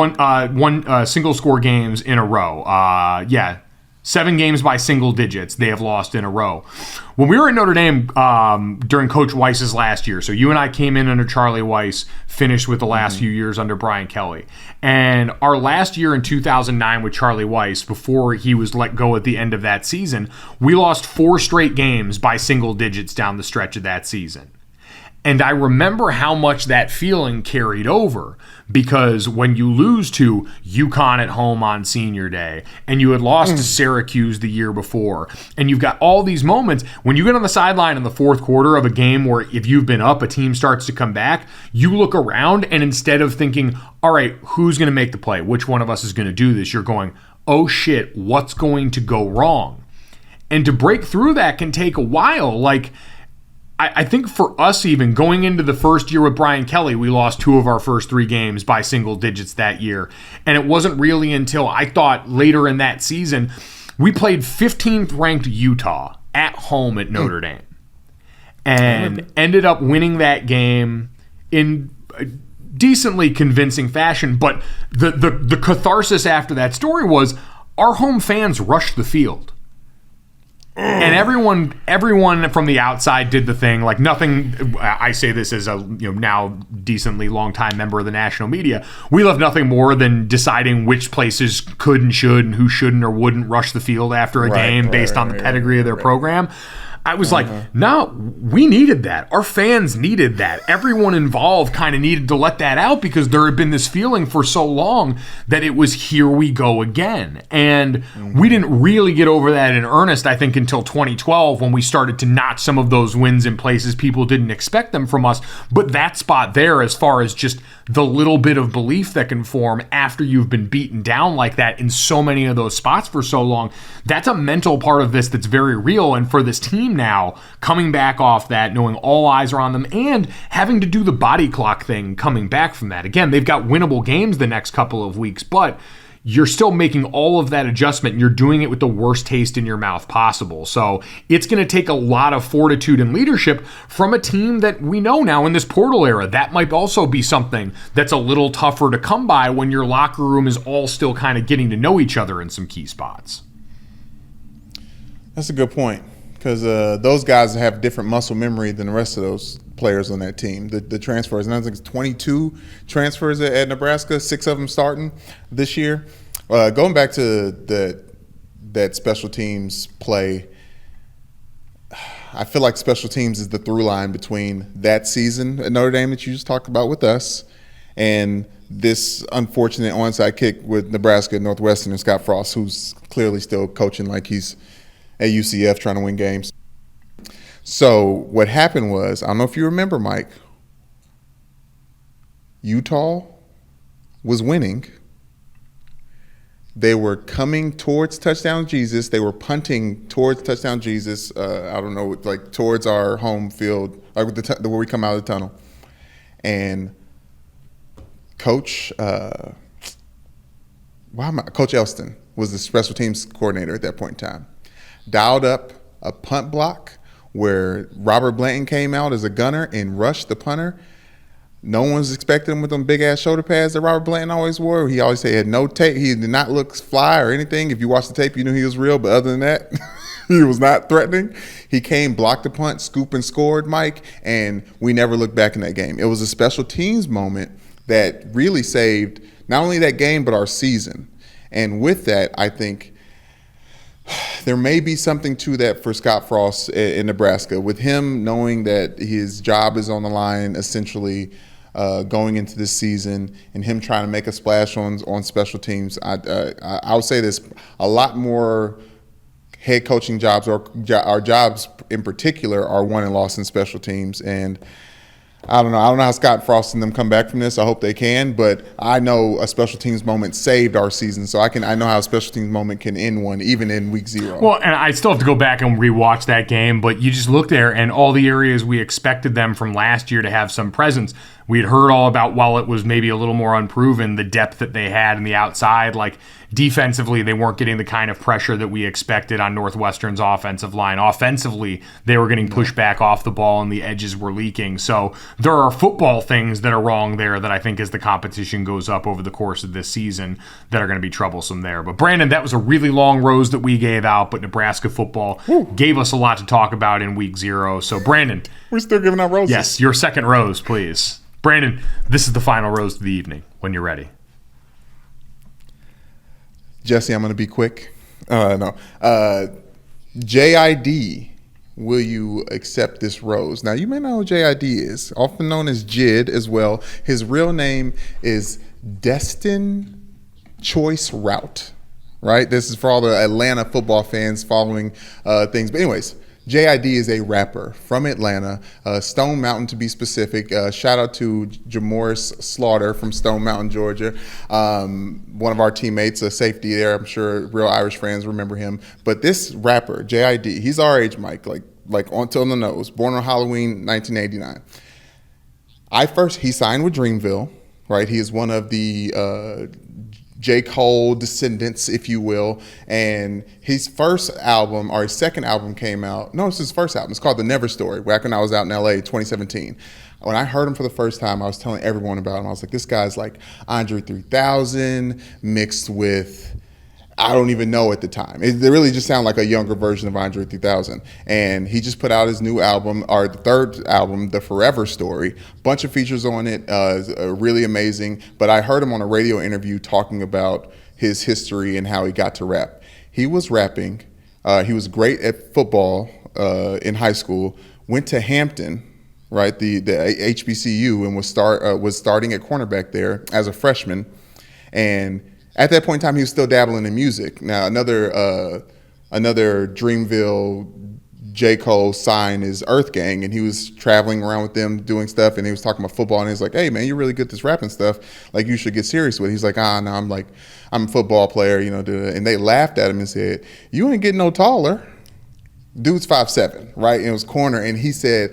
single score games in a row. 7 games by single digits they have lost in a row. When we were at Notre Dame during Coach Weiss's last year, so you and I came in under Charlie Weiss, finished with the last few years under Brian Kelly. And our last year in 2009 with Charlie Weiss, before he was let go at the end of that season, we lost 4 straight games by single digits down the stretch of that season. And I remember how much that feeling carried over, because when you lose to UConn at home on senior day, and you had lost to Syracuse the year before, and you've got all these moments, when you get on the sideline in the fourth quarter of a game where if you've been up, a team starts to come back, you look around, and instead of thinking, all right, who's going to make the play? Which one of us is going to do this? You're going, oh shit, what's going to go wrong? And to break through that can take a while. Like, I think for us, even going into the first year with Brian Kelly, we lost 2 of our first 3 games by single digits that year. And it wasn't really until I thought later in that season, we played 15th ranked Utah at home at Notre Dame and ended up winning that game in a decently convincing fashion. But the catharsis after that story was our home fans rushed the field. And everyone from the outside did the thing. Like, nothing, I say this as a now decently long-time member of the national media, we love nothing more than deciding which places could and should and who shouldn't or wouldn't rush the field after a game based on the pedigree of their program. I was like, no, we needed that. Our fans needed that. Everyone involved kind of needed to let that out, because there had been this feeling for so long that it was here we go again. And we didn't really get over that in earnest, I think, until 2012, when we started to notch some of those wins in places people didn't expect them from us. But that spot there, as far as just the little bit of belief that can form after you've been beaten down like that in so many of those spots for so long, that's a mental part of this that's very real. And for this team now, coming back off that, knowing all eyes are on them, and having to do the body clock thing coming back from that. Again, they've got winnable games the next couple of weeks, but you're still making all of that adjustment, and you're doing it with the worst taste in your mouth possible. So it's going to take a lot of fortitude and leadership from a team that we know now in this portal era. That might also be something that's a little tougher to come by when your locker room is all still kind of getting to know each other in some key spots. That's a good point, because those guys have different muscle memory than the rest of those players on that team. The transfers, and I think it's 22 transfers at Nebraska, 6 of them starting this year. Going back to that special teams play, I feel like special teams is the through line between that season at Notre Dame that you just talked about with us and this unfortunate onside kick with Nebraska and Northwestern and Scott Frost, who's clearly still coaching like he's at UCF trying to win games. So what happened was, I don't know if you remember, Mike, Utah was winning. They were coming towards touchdown Jesus. They were punting towards touchdown Jesus. I don't know, like towards our home field, like where we come out of the tunnel. And Coach Elston was the special teams coordinator at that point in time. Dialed up a punt block where Robert Blanton came out as a gunner and rushed the punter. No one was expecting him with them big-ass shoulder pads that Robert Blanton always wore. He always said he had no tape. He did not look fly or anything. If you watched the tape, you knew he was real. But other than that, he was not threatening. He came, blocked the punt, scooped and scored, Mike, and we never looked back in that game. It was a special teams moment that really saved not only that game but our season. And with that, I think there may be something to that for Scott Frost in Nebraska, with him knowing that his job is on the line essentially going into this season, and him trying to make a splash on special teams. I would say this, a lot more head coaching jobs, or our jobs in particular, are won and lost in special teams. And I don't know how Scott Frost and them come back from this. I hope they can, but I know a special teams moment saved our season, so I know how a special teams moment can end one, even in week 0. Well, and I still have to go back and rewatch that game, but you just look there, and all the areas we expected them from last year to have some presence, we had heard all about, while it was maybe a little more unproven, the depth that they had in the outside. Like, defensively, they weren't getting the kind of pressure that we expected on Northwestern's offensive line. Offensively, they were getting pushed back off the ball and the edges were leaking. So there are football things that are wrong there that I think as the competition goes up over the course of this season that are going to be troublesome there. But Brandon, that was a really long rose that we gave out, but Nebraska football gave us a lot to talk about in week 0. So Brandon. We're still giving out roses. Yes, your second rose, please. Brandon, this is the final rose of the evening when you're ready. Jesse, I'm going to be quick. No. JID, will you accept this rose? Now, you may know who JID is, often known as Jid as well. His real name is Destin Choice Route, right? This is for all the Atlanta football fans following things. But anyways, JID is a rapper from Atlanta, Stone Mountain to be specific. Shout out to Jamoris Slaughter from Stone Mountain, Georgia. One of our teammates, a safety there. I'm sure real Irish fans remember him. But this rapper, JID, he's our age, Mike, like on the nose. Born on Halloween, 1989. He signed with Dreamville, right? He is one of the J. Cole descendants, if you will, and his first album, or his second album came out. No, it's his first album. It's called The Never Story, back when I was out in LA, 2017. When I heard him for the first time, I was telling everyone about him. I was like, this guy's like Andre 3000 mixed with, I don't even know at the time. It really just sounded like a younger version of Andre 3000. And he just put out his new album, or the third album, The Forever Story. Bunch of features on it, really amazing. But I heard him on a radio interview talking about his history and how he got to rap. He was rapping. He was great at football in high school. Went to Hampton, right, the HBCU, and was starting at cornerback there as a freshman. And at that point in time, he was still dabbling in music. Now, another Dreamville J. Cole signed is Earth Gang, and he was traveling around with them doing stuff, and he was talking about football, and he was like, hey, man, you're really good at this rapping stuff. Like, you should get serious with it. He's like, no, I'm a football player, you know. And they laughed at him and said, you ain't getting no taller. Dude's 5'7", right? And it was corner, and he said,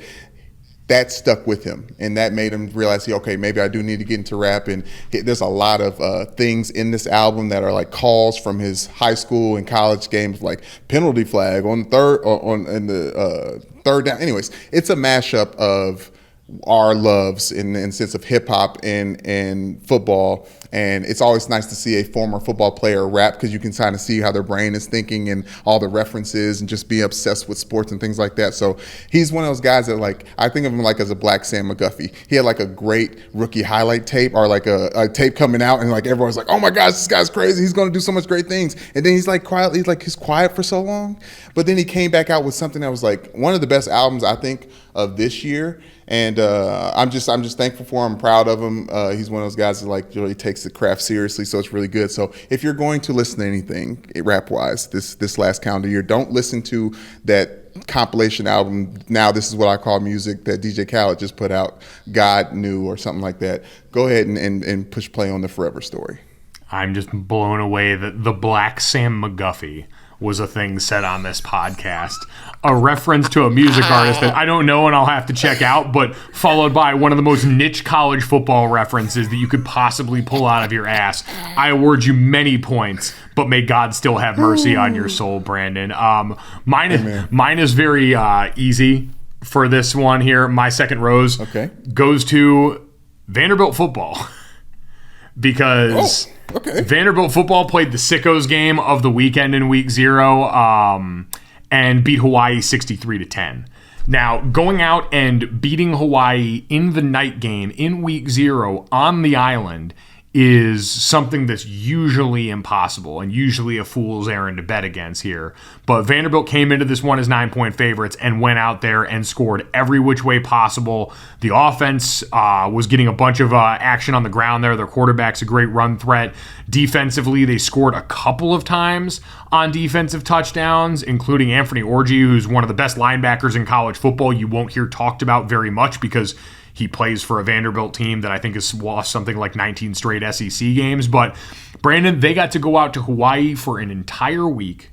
that stuck with him, and that made him realize, okay, maybe I do need to get into rap. And there's a lot of things in this album that are like calls from his high school and college games, like penalty flag on the third down. Anyways, it's a mashup of our loves in the sense of hip hop and football. And it's always nice to see a former football player rap, because you can kind of see how their brain is thinking and all the references and just be obsessed with sports and things like that. So he's one of those guys that, like, I think of him like as a black Sam McGuffey. He had like a great rookie highlight tape, or like a tape coming out, and like everyone's like, oh my gosh, this guy's crazy. He's going to do so much great things. And then he's like he's quiet for so long. But then he came back out with something that was like one of the best albums, I think, of this year. And I'm just thankful for him. I'm proud of him. He's one of those guys that like really takes the craft seriously, so it's really good. So if you're going to listen to anything rap wise this last calendar year, don't listen to that compilation album, Now This Is What I Call Music, that DJ Khaled just put out, God Knew, or something like that. Go ahead and push play on The Forever Story. I'm just blown away that the Black Sam McGuffey was a thing said on this podcast. A reference to a music artist that I don't know and I'll have to check out, but followed by one of the most niche college football references that you could possibly pull out of your ass. I award you many points, but may God still have mercy on your soul, Brandon. Mine is very easy for this one here. My second rose goes to Vanderbilt football. Because Vanderbilt football played the sickos game of the weekend in week 0 and beat Hawaii 63-10. Now, going out and beating Hawaii in the night game in week 0 on the island is something that's usually impossible and usually a fool's errand to bet against here. But Vanderbilt came into this one as 9-point favorites and went out there and scored every which way possible. The offense was getting a bunch of action on the ground there. Their quarterback's a great run threat. Defensively, they scored a couple of times on defensive touchdowns, including Anthony Orji, who's one of the best linebackers in college football. You won't hear talked about very much because he plays for a Vanderbilt team that I think has lost something like 19 straight SEC games. But, Brandon, they got to go out to Hawaii for an entire week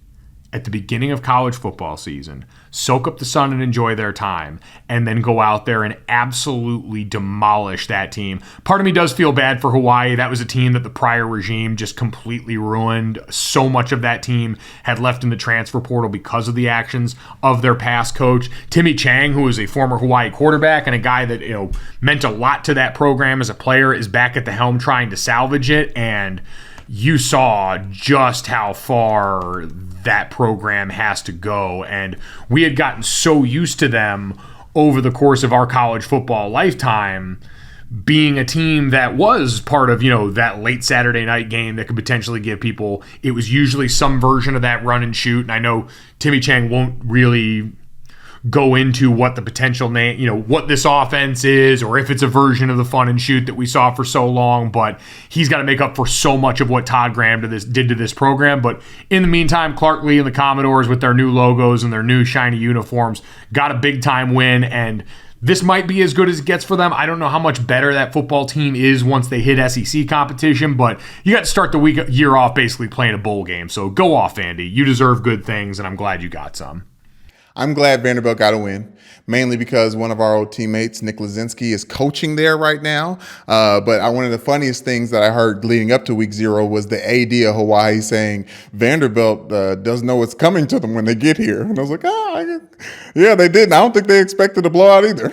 at the beginning of college football season, soak up the sun and enjoy their time, and then go out there and absolutely demolish that team. Part of me does feel bad for Hawaii. That was a team that the prior regime just completely ruined. So much of that team had left in the transfer portal because of the actions of their past coach. Timmy Chang, who was a former Hawaii quarterback and a guy that meant a lot to that program as a player, is back at the helm trying to salvage it, and you saw just how far that program has to go. And we had gotten so used to them over the course of our college football lifetime being a team that was part of, that late Saturday night game that could potentially give people, it was usually some version of that run and shoot. And I know Timmy Chang won't really go into what the potential name, what this offense is, or if it's a version of the fun and shoot that we saw for so long, but he's got to make up for so much of what Todd Graham did to this program. But in the meantime, Clark Lee and the Commodores with their new logos and their new shiny uniforms got a big time win, and this might be as good as it gets for them. I don't know how much better that football team is once they hit SEC competition, but you got to start the year off basically playing a bowl game. So go off, Andy. You deserve good things, and I'm glad you got some. I'm glad Vanderbilt got a win, mainly because one of our old teammates, Nick Lazinski, is coaching there right now. But one of the funniest things that I heard leading up to week 0 was the AD of Hawaii saying Vanderbilt doesn't know what's coming to them when they get here. And I was like, yeah, they didn't. I don't think they expected a blowout either,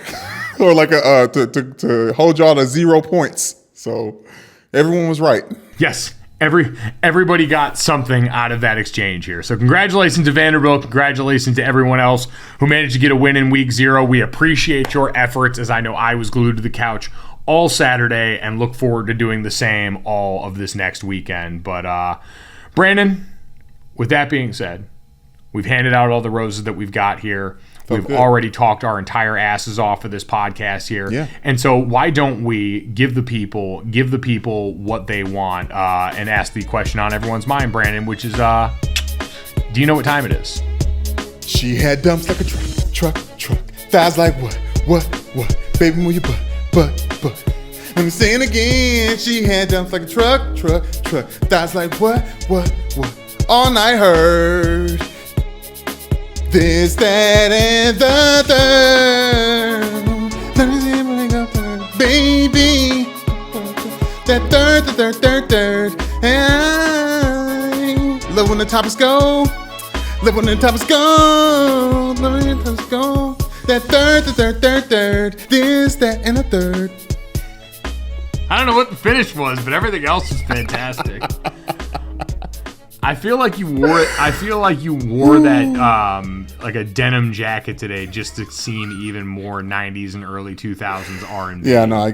or like to hold y'all to 0 points. So everyone was right. Yes. Everybody got something out of that exchange here. So congratulations to Vanderbilt. Congratulations to everyone else who managed to get a win in week 0. We appreciate your efforts, as I know I was glued to the couch all Saturday and look forward to doing the same all of this next weekend. But Brandon, with that being said, we've handed out all the roses that we've got here. We've already talked our entire asses off of this podcast here. Yeah. And so why don't we give the people what they want and ask the question on everyone's mind, Brandon, which is, do you know what time it is? She had dumps like a truck. Thighs like what? Baby, move your butt. Let me say it again. She had dumps like a truck. Thighs like what? All night heard. This, that, and the third. Let me see when I go third, baby. That third. And I love when the topics go. Love when the topics go. Love when the topics go. That third. This, that, and the third. I don't know what the finish was, but everything else was fantastic. I feel like you wore that like a denim jacket today just to seem even more 90s and early 2000s R&B. Yeah, no, I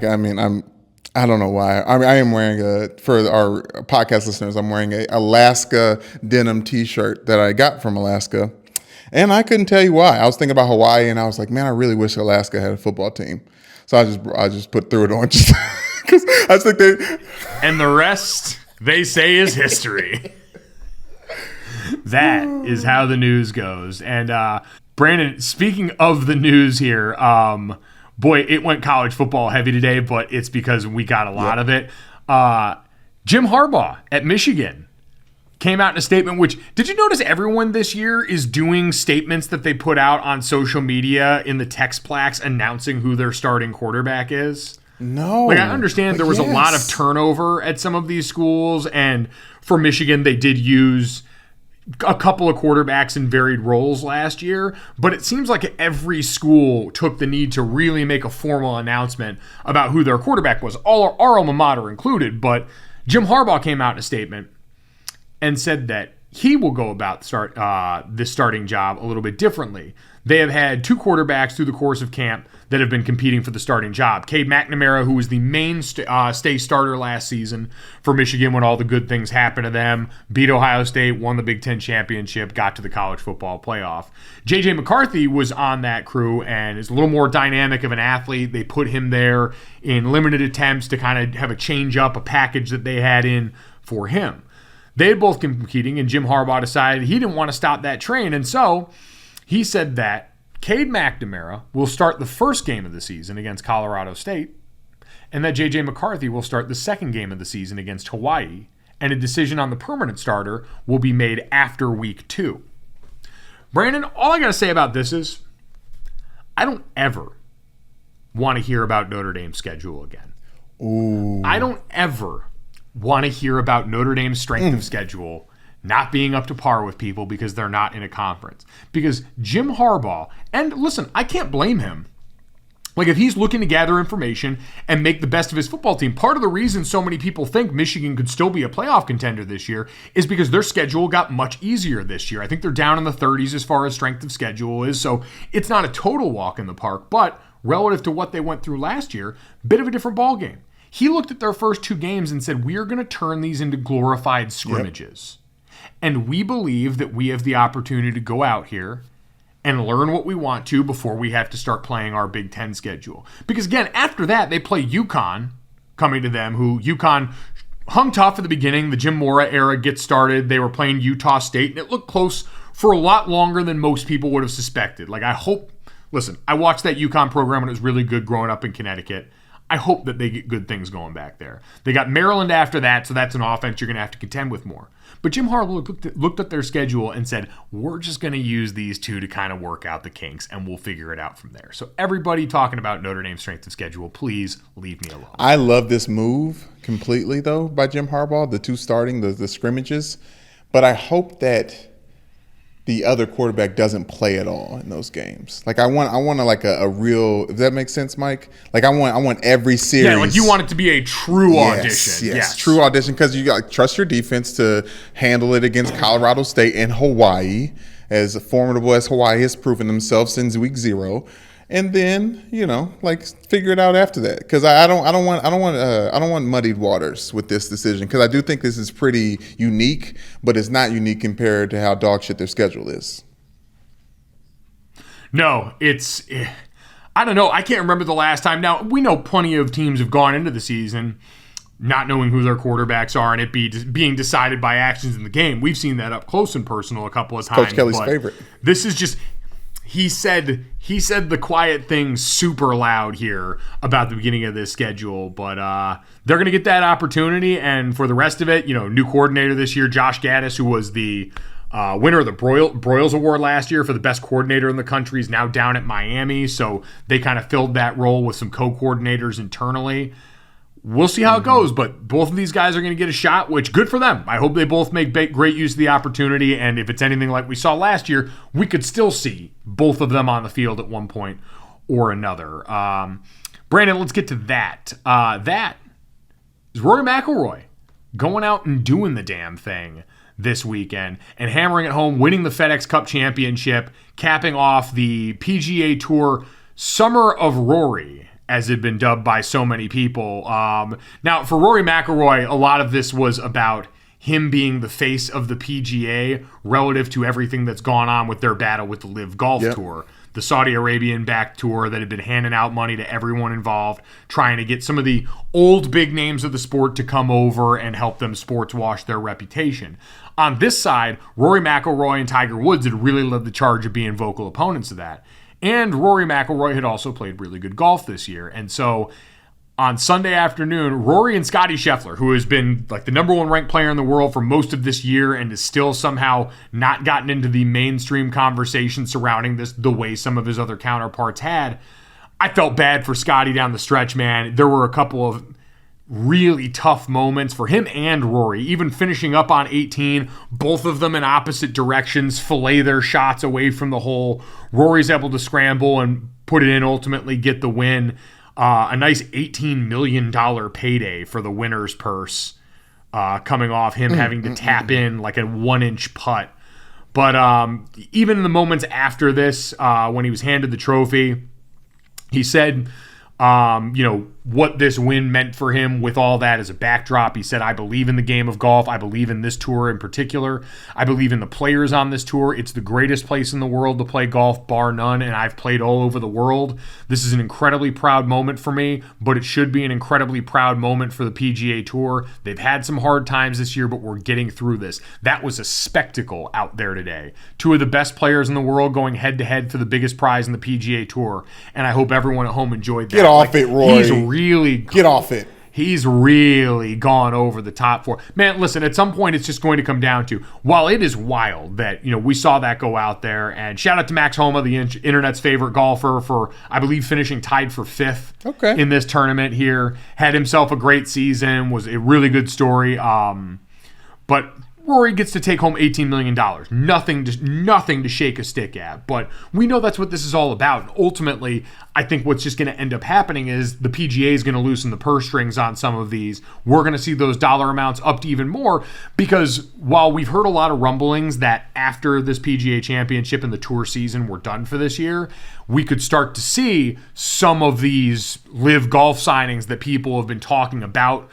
don't know why. I am wearing for our podcast listeners, I'm wearing a Alaska denim t-shirt that I got from Alaska. And I couldn't tell you why. I was thinking about Hawaii and I was like, man, I really wish Alaska had a football team. So I just put through it on just because I think and the rest they say is history. That is how the news goes. And Brandon, speaking of the news here, boy, it went college football heavy today, but it's because we got a lot of it. Jim Harbaugh at Michigan came out in a statement, which, did you notice everyone this year is doing statements that they put out on social media in the text plaques announcing who their starting quarterback is? No. Like, I understand there was a lot of turnover at some of these schools, and for Michigan, they did use a couple of quarterbacks in varied roles last year, but it seems like every school took the need to really make a formal announcement about who their quarterback was, our alma mater included. But Jim Harbaugh came out in a statement and said that he will go about this starting job a little bit differently. They have had 2 quarterbacks through the course of camp that have been competing for the starting job. Cade McNamara, who was the mainstay starter last season for Michigan when all the good things happened to them, beat Ohio State, won the Big Ten championship, got to the college football playoff. J.J. McCarthy was on that crew and is a little more dynamic of an athlete. They put him there in limited attempts to kind of have a change up, a package that they had in for him. They had both competing, and Jim Harbaugh decided he didn't want to stop that train, and so he said that Cade McNamara will start the first game of the season against Colorado State, and that J.J. McCarthy will start the second game of the season against Hawaii, and a decision on the permanent starter will be made after week 2. Brandon, all I got to say about this is I don't ever want to hear about Notre Dame's schedule again. Ooh. I don't ever want to hear about Notre Dame's strength of schedule not being up to par with people because they're not in a conference. Because Jim Harbaugh, and listen, I can't blame him. Like, if he's looking to gather information and make the best of his football team, part of the reason so many people think Michigan could still be a playoff contender this year is because their schedule got much easier this year. I think they're down in the 30s as far as strength of schedule is, so it's not a total walk in the park, but relative to what they went through last year, bit of a different ballgame. He looked at their first 2 games and said, we are going to turn these into glorified scrimmages. And we believe that we have the opportunity to go out here and learn what we want to before we have to start playing our Big Ten schedule. Because again, after that, they play UConn coming to them, who UConn hung tough at the beginning. The Jim Mora era gets started. They were playing Utah State, and it looked close for a lot longer than most people would have suspected. Like, I watched that UConn program, and it was really good growing up in Connecticut. I hope that they get good things going back there. They got Maryland after that, so that's an offense you're going to have to contend with more. But Jim Harbaugh looked at their schedule and said, we're just going to use these 2 to kind of work out the kinks, and we'll figure it out from there. So everybody talking about Notre Dame's strength of schedule, please leave me alone. I love this move completely, though, by Jim Harbaugh, the 2 starting, the scrimmages. But I hope that the other quarterback doesn't play at all in those games. Like, I want a real. Does that make sense, Mike? Like, I want every series. Yeah, like you want it to be a true audition. Yes, true audition, because you got trust your defense to handle it against Colorado State and Hawaii, as formidable as Hawaii has proven themselves since week 0. And then, figure it out after that, because I don't want muddied waters with this decision, because I do think this is pretty unique, but it's not unique compared to how dog shit their schedule is. No, I don't know. I can't remember the last time. Now, we know plenty of teams have gone into the season not knowing who their quarterbacks are and it being decided by actions in the game. We've seen that up close and personal a couple of times. Coach Kelly's favorite. This is just. He said the quiet thing super loud here about the beginning of this schedule, but they're going to get that opportunity. And for the rest of it, new coordinator this year, Josh Gaddis, who was the winner of the Broyles Award last year for the best coordinator in the country, is now down at Miami. So they kind of filled that role with some co-coordinators internally. We'll see how it goes, but both of these guys are going to get a shot, which good for them. I hope they both make great use of the opportunity, and if it's anything like we saw last year, we could still see both of them on the field at one point or another. Brandon, let's get to that. That is Rory McIlroy going out and doing the damn thing this weekend and hammering it home, winning the FedEx Cup Championship, capping off the PGA Tour Summer of Rory, as it had been dubbed by so many people. Now, for Rory McIlroy, a lot of this was about him being the face of the PGA relative to everything that's gone on with their battle with the Live Golf Tour, the Saudi Arabian-backed tour that had been handing out money to everyone involved, trying to get some of the old big names of the sport to come over and help them sports wash their reputation. On this side, Rory McIlroy and Tiger Woods had really led the charge of being vocal opponents of that. And Rory McIlroy had also played really good golf this year. And so on Sunday afternoon, Rory and Scottie Scheffler, who has been like the number 1 ranked player in the world for most of this year and is still somehow not gotten into the mainstream conversation surrounding this the way some of his other counterparts had, I felt bad for Scottie down the stretch, man. There were a couple of really tough moments for him and Rory, even finishing up on 18, both of them in opposite directions, fillet their shots away from the hole. Rory's able to scramble and put it in, ultimately get the win. A nice $18 million payday for the winner's purse, coming off him having to tap in like a 1-inch putt. But even in the moments after this, when he was handed the trophy, he said, what this win meant for him with all that as a backdrop. He said, I believe in the game of golf. I believe in this tour in particular. I believe in the players on this tour. It's the greatest place in the world to play golf, bar none, and I've played all over the world. This is an incredibly proud moment for me, but it should be an incredibly proud moment for the PGA Tour. They've had some hard times this year, but we're getting through this. That was a spectacle out there today. 2 of the best players in the world going head-to-head for the biggest prize in the PGA Tour, and I hope everyone at home enjoyed that. Get off it, Rory. He's really get off it. He's really gone over the top for. Man, listen, at some point it's just going to come down to, while it is wild that, we saw that go out there, and shout out to Max Homa, the internet's favorite golfer, for, I believe, finishing tied for 5th in this tournament here. Had himself a great season, was a really good story. But Rory gets to take home $18 million. Nothing to shake a stick at. But we know that's what this is all about. And ultimately, I think what's just going to end up happening is the PGA is going to loosen the purse strings on some of these. We're going to see those dollar amounts up to even more, because while we've heard a lot of rumblings that after this PGA Championship and the tour season we're done for this year, we could start to see some of these live golf signings that people have been talking about,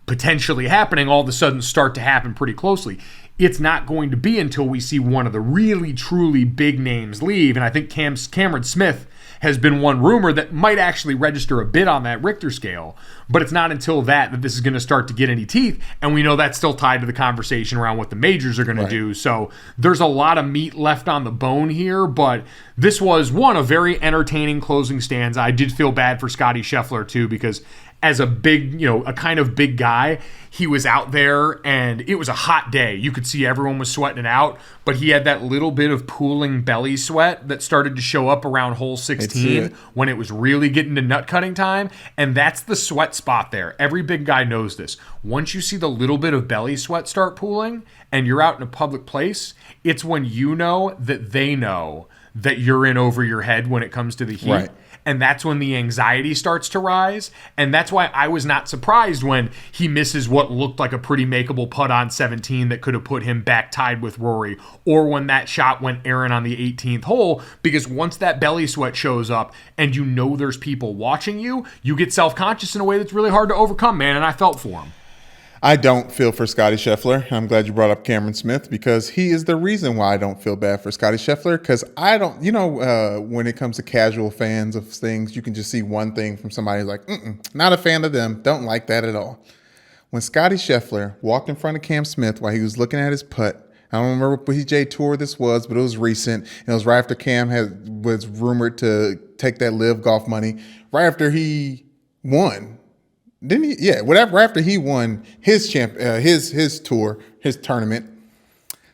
potentially happening, all of a sudden start to happen pretty closely. It's not going to be until we see one of the really, truly big names leave, and I think Cameron Smith has been one rumor that might actually register a bit on that Richter scale, but it's not until that this is going to start to get any teeth, and we know that's still tied to the conversation around what the majors are going to do, so there's a lot of meat left on the bone here, but this was, a very entertaining closing stanza. I did feel bad for Scottie Scheffler, too, because as a big, a kind of big guy, he was out there and it was a hot day. You could see everyone was sweating it out, but he had that little bit of pooling belly sweat that started to show up around hole 16 when it was really getting to nut cutting time. And that's the sweat spot there. Every big guy knows this. Once you see the little bit of belly sweat start pooling and you're out in a public place, it's when you know that they know that you're in over your head when it comes to the heat. Right. And that's when the anxiety starts to rise. And that's why I was not surprised when he misses what looked like a pretty makeable putt on 17 that could have put him back tied with Rory, or when that shot went errant on the 18th hole, because once that belly sweat shows up and there's people watching you, you get self-conscious in a way that's really hard to overcome, man, and I felt for him. I don't feel for Scottie Scheffler. I'm glad you brought up Cameron Smith, because he is the reason why I don't feel bad for Scottie Scheffler, because I don't, when it comes to casual fans of things, you can just see one thing from somebody like, not a fan of them, don't like that at all. When Scottie Scheffler walked in front of Cam Smith while he was looking at his putt, I don't remember what PGA Tour this was, but it was recent, and it was right after Cam was rumored to take that live golf money, right after he won. Didn't he? Yeah, whatever. After he won his tour, his tournament,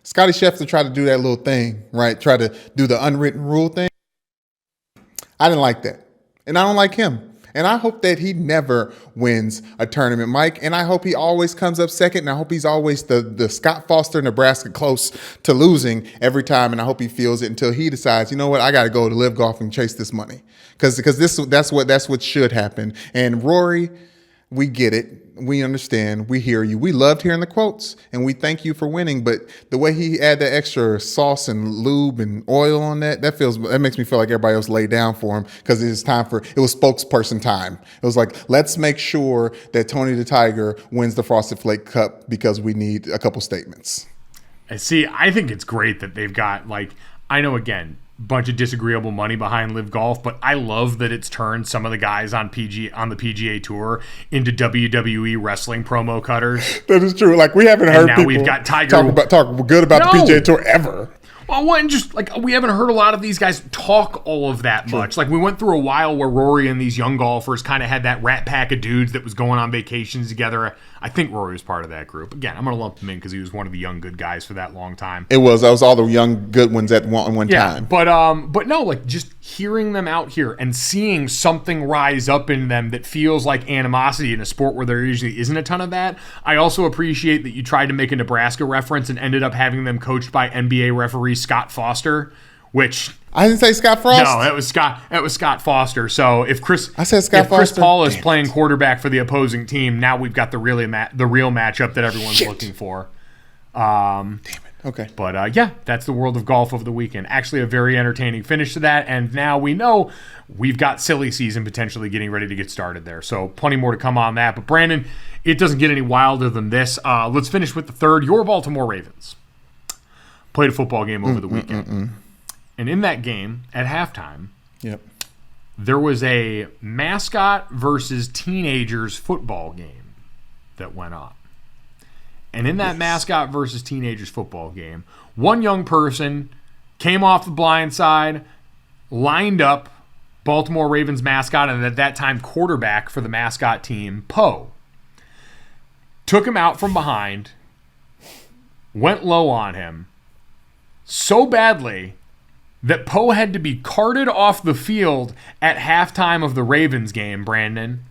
Scottie Scheffler tried to do that little thing, right? Try to do the unwritten rule thing. I didn't like that, and I don't like him. And I hope that he never wins a tournament, Mike. And I hope he always comes up second. And I hope he's always the Scott Foster, Nebraska, close to losing every time. And I hope he feels it until he decides, you know what, I got to go to live golf and chase this money, because that's what should happen. And Rory, we get it. We understand. We hear you. We loved hearing the quotes, and we thank you for winning. But the way he add that extra sauce and lube and oil on that makes me feel like everybody else laid down for him, because it was spokesperson time. It was like, let's make sure that Tony the Tiger wins the Frosted Flake Cup, because we need a couple statements. See, I think it's great that they've got, I know, again, bunch of disagreeable money behind live golf, but I love that it's turned some of the guys on the PGA Tour into WWE wrestling promo cutters. That is true. We haven't heard people we've got Tiger talk good about the PGA Tour ever. Well, and just we haven't heard a lot of these guys talk all of that much. We went through a while where Rory and these young golfers kind of had that rat pack of dudes that was going on vacations together. I think Rory was part of that group. Again, I'm going to lump him in because he was one of the young good guys for that long time. That was all the young good ones at one time. But no, just hearing them out here and seeing something rise up in them that feels like animosity in a sport where there usually isn't a ton of that. I also appreciate that you tried to make a Nebraska reference and ended up having them coached by NBA referee Scott Foster, which I didn't say Scott Frost. No, it was Scott Foster. So if Chris Foster. Paul is playing quarterback for the opposing team, now we've got the real matchup that everyone's looking for. Damn it. Okay. But that's the world of golf over the weekend. Actually, a very entertaining finish to that. And now we know we've got silly season potentially getting ready to get started there. So plenty more to come on that. But Brandon, it doesn't get any wilder than this. Let's finish with the third. Your Baltimore Ravens played a football game over the weekend. And in that game, at halftime, there was a mascot versus teenagers football game that went on. And in that mascot versus teenagers football game, one young person came off the blind side, lined up Baltimore Ravens mascot, and at that time quarterback for the mascot team, Poe. Took him out from behind, went low on him so badly that Poe had to be carted off the field at halftime of the Ravens game, Brandon.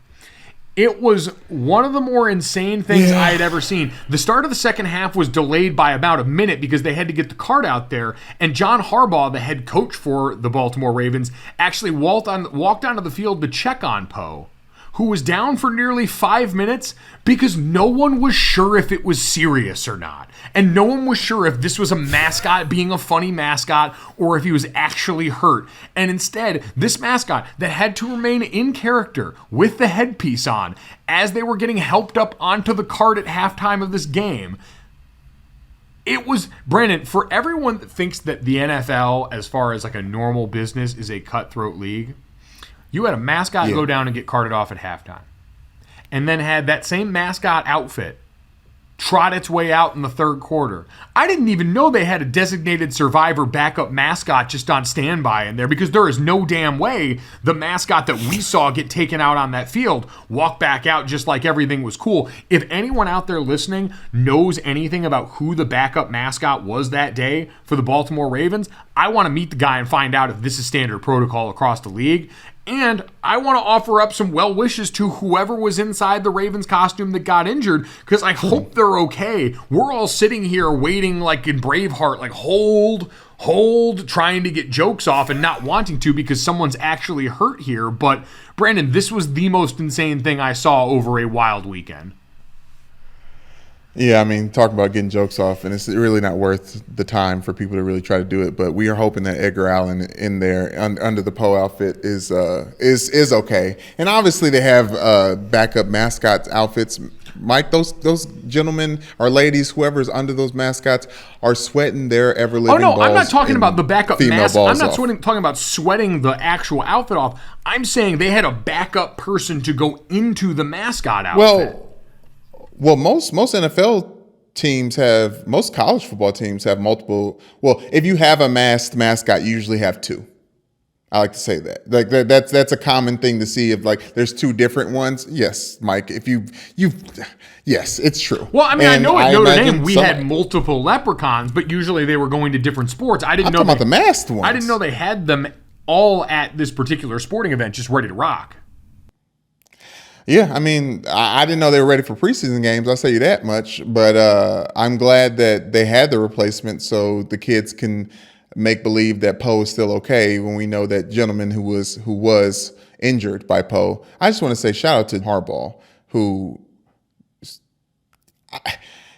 It was one of the more insane things I had ever seen. The start of the second half was delayed by about a minute because they had to get the cart out there. And John Harbaugh, the head coach for the Baltimore Ravens, actually walked onto the field to check on Poe, who was down for nearly 5 minutes because no one was sure if it was serious or not. And no one was sure if this was a mascot being a funny mascot or if he was actually hurt. And instead, this mascot that had to remain in character with the headpiece on as they were getting helped up onto the cart at halftime of this game. It was, Brandon, for everyone that thinks that the NFL, as far as like a normal business, is a cutthroat league, you had a mascot go down and get carted off at halftime. And then had that same mascot outfit trot its way out in the third quarter. I didn't even know they had a designated survivor backup mascot just on standby in there, because there is no damn way the mascot that we saw get taken out on that field walk back out just like everything was cool. If anyone out there listening knows anything about who the backup mascot was that day for the Baltimore Ravens, I want to meet the guy and find out if this is standard protocol across the league. And I want to offer up some well wishes to whoever was inside the Ravens costume that got injured, because I hope they're okay. We're all sitting here waiting like in Braveheart, like hold, trying to get jokes off and not wanting to because someone's actually hurt here. But Brandon, this was the most insane thing I saw over a wild weekend. Yeah, I mean, talk about getting jokes off, and it's really not worth the time for people to really try to do it. But we are hoping that Edgar Allan in there under the Poe outfit is okay. And obviously, they have backup mascots outfits. Mike, those gentlemen or ladies, whoever's under those mascots, are sweating their ever living. Oh no, balls. I'm not talking about the backup mask. I'm not talking about sweating the actual outfit off. I'm saying they had a backup person to go into the mascot outfit. Well, most NFL teams have, most college football teams have multiple. Well, if you have a masked mascot, you usually have two. I like to say that. Like that's a common thing to see. If like there's two different ones. Yes, Mike. If yes, it's true. Well, I mean, I know at Notre Dame we had multiple leprechauns, but usually they were going to different sports. I'm talking about the masked ones. I didn't know they had them all at this particular sporting event, just ready to rock. Yeah, I mean, I didn't know they were ready for preseason games. I'll tell you that much. But I'm glad that they had the replacement so the kids can make believe that Poe is still okay when we know that gentleman who was injured by Poe. I just want to say shout out to Harbaugh, who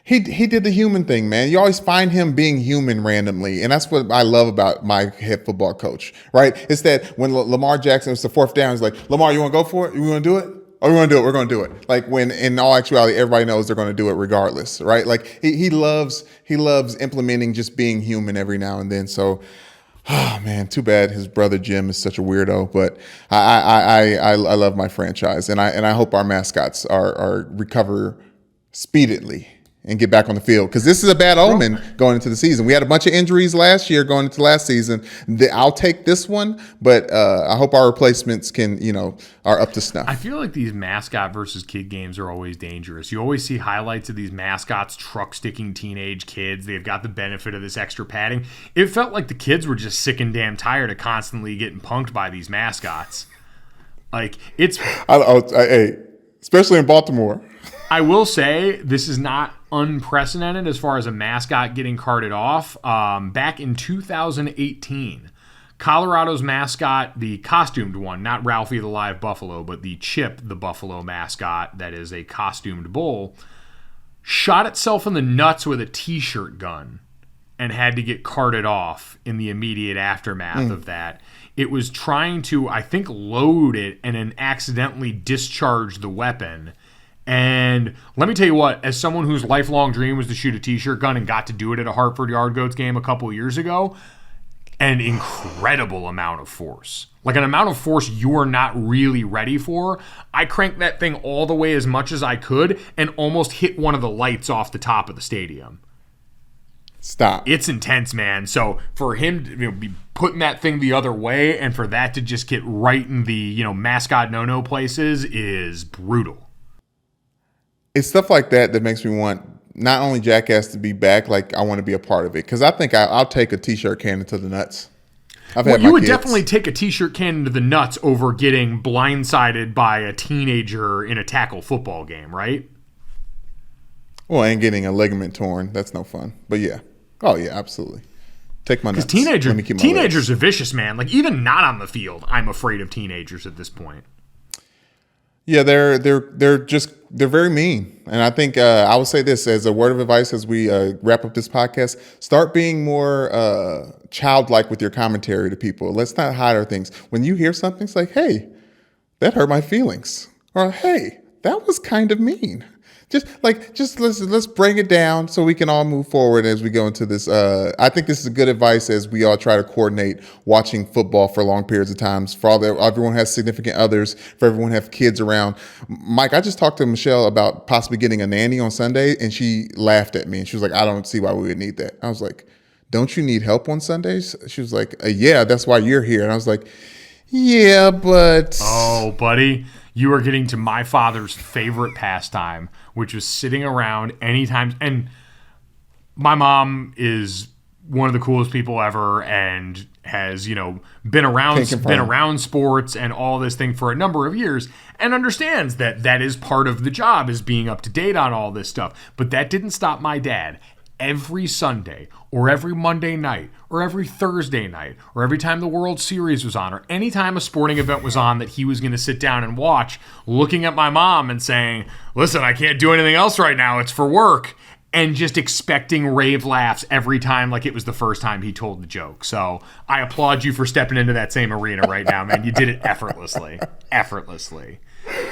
he did the human thing, man. You always find him being human randomly, and that's what I love about my head football coach, right? It's that when Lamar Jackson was the fourth down, he's like, Lamar, you want to go for it? You want to do it? Oh, we're going to do it. We're going to do it. Like when in all actuality, everybody knows they're going to do it regardless, right? Like he loves implementing just being human every now and then. So, oh man, too bad his brother Jim is such a weirdo. But I love my franchise, and I hope our mascots are recover speedily and get back on the field, because this is a bad omen going into the season. We had a bunch of injuries last year going into last season. I'll take this one, but I hope our replacements are up to snuff. I feel like these mascot versus kid games are always dangerous. You always see highlights of these mascots truck-sticking teenage kids. They've got the benefit of this extra padding. It felt like the kids were just sick and damn tired of constantly getting punked by these mascots. Like, it's... Hey, especially in Baltimore. I will say this is not unprecedented as far as a mascot getting carted off. Back in 2018, Colorado's mascot, the costumed one, not Ralphie the live buffalo, but the Chip the buffalo mascot that is a costumed bull, shot itself in the nuts with a T-shirt gun and had to get carted off in the immediate aftermath of that. It was trying to, I think, load it and then accidentally discharge the weapon. And let me tell you what, as someone whose lifelong dream was to shoot a T-shirt gun and got to do it at a Hartford Yard Goats game a couple years ago, an incredible amount of force. Like an amount of force you are not really ready for. I cranked that thing all the way as much as I could and almost hit one of the lights off the top of the stadium. Stop. It's intense, man. So for him to be putting that thing the other way, and for that to just get right in the, mascot no-no places is brutal. It's stuff like that that makes me want not only Jackass to be back, like I want to be a part of it. Because I think I'll take a T-shirt cannon to the nuts. You would definitely take a T-shirt cannon to the nuts over getting blindsided by a teenager in a tackle football game, right? Well, and getting a ligament torn. That's no fun. But yeah. Oh, yeah, absolutely. Take my nuts. Because teenagers are vicious, man. Like, even not on the field, I'm afraid of teenagers at this point. Yeah, they're very mean. And I think I would say this as a word of advice as we wrap up this podcast: start being more childlike with your commentary to people. Let's not hide our things. When you hear something, it's like, hey, that hurt my feelings, or hey, that was kind of mean. Just let's bring it down so we can all move forward as we go into this. I think this is good advice as we all try to coordinate watching football for long periods of times. Everyone has significant others. For everyone have kids around. Mike, I just talked to Michelle about possibly getting a nanny on Sunday, and she laughed at me and she was like, "I don't see why we would need that." I was like, "Don't you need help on Sundays?" She was like, "Yeah, that's why you're here." And I was like, "Yeah, but..." Oh, buddy. You are getting to my father's favorite pastime, which was sitting around anytime. And my mom is one of the coolest people ever and has, been around sports and all this thing for a number of years and understands that is part of the job, is being up to date on all this stuff. But that didn't stop my dad. Every Sunday or every Monday night or every Thursday night or every time the World Series was on or any time a sporting event was on that he was going to sit down and watch, looking at my mom and saying, "Listen, I can't do anything else right now. It's for work." And just expecting rave laughs every time like it was the first time he told the joke. So I applaud you for stepping into that same arena right now, man. You did it effortlessly.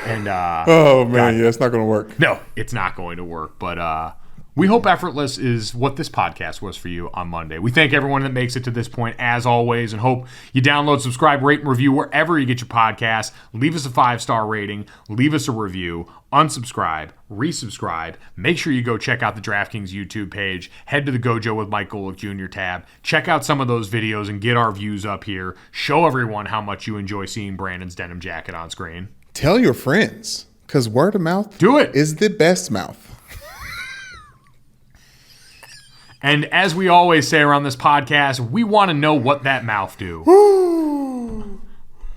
And oh, man, yeah, it's not going to work. No, it's not going to work. But we hope effortless is what this podcast was for you on Monday. We thank everyone that makes it to this point, as always, and hope you download, subscribe, rate, and review wherever you get your podcasts. Leave us a 5-star rating. Leave us a review. Unsubscribe. Resubscribe. Make sure you go check out the DraftKings YouTube page. Head to the Gojo with Mike Golick Jr. tab. Check out some of those videos and get our views up here. Show everyone how much you enjoy seeing Brandon's denim jacket on screen. Tell your friends, because word of mouth is the best mouth. And as we always say around this podcast, we want to know what that mouth do.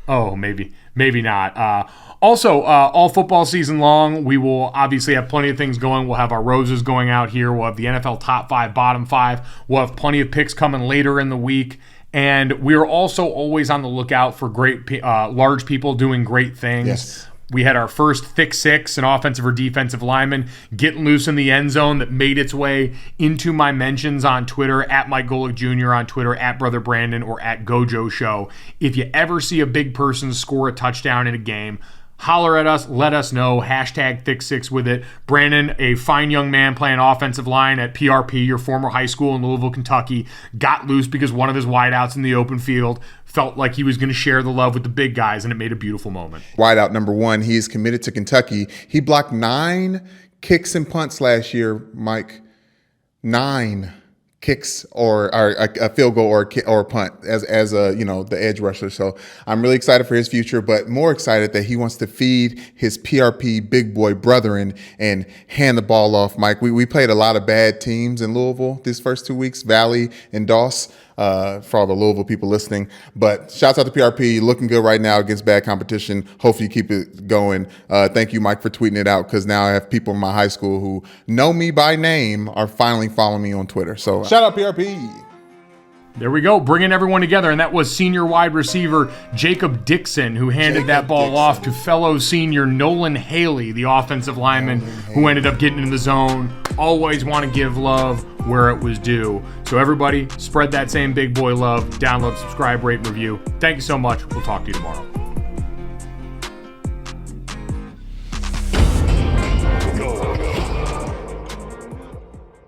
Oh, maybe not. Also, all football season long, we will obviously have plenty of things going. We'll have our roses going out here. We'll have the NFL top 5, bottom 5. We'll have plenty of picks coming later in the week. And we're also always on the lookout for great, large people doing great things. Yes. We had our first thick six, an offensive or defensive lineman, getting loose in the end zone that made its way into my mentions on Twitter, at Mike Golick Jr. on Twitter, at Brother Brandon, or at Gojo Show. If you ever see a big person score a touchdown in a game, holler at us, let us know, hashtag thick six with it. Brandon, a fine young man playing offensive line at PRP, your former high school in Louisville, Kentucky, got loose because one of his wideouts in the open field felt like he was going to share the love with the big guys, and it made a beautiful moment. Wideout number 1, he is committed to Kentucky. He blocked 9 kicks and punts last year, Mike. 9 kicks or a field goal or a punt as a the edge rusher. So I'm really excited for his future, but more excited that he wants to feed his PRP big boy brethren and hand the ball off. Mike, we played a lot of bad teams in Louisville these first 2 weeks, Valley and Doss. For all the Louisville people listening. But shouts out to PRP, looking good right now against bad competition. Hopefully you keep it going. Thank you, Mike, for tweeting it out, because now I have people in my high school who know me by name are finally following me on Twitter. So shout out PRP. There we go, bringing everyone together. And that was senior wide receiver Jacob Dixon, who handed that ball off to fellow senior Nolan Haley, the offensive lineman, who ended up getting in the zone. Always want to give love where it was due. So everybody, spread that same big boy love. Download, subscribe, rate, review. Thank you so much. We'll talk to you tomorrow.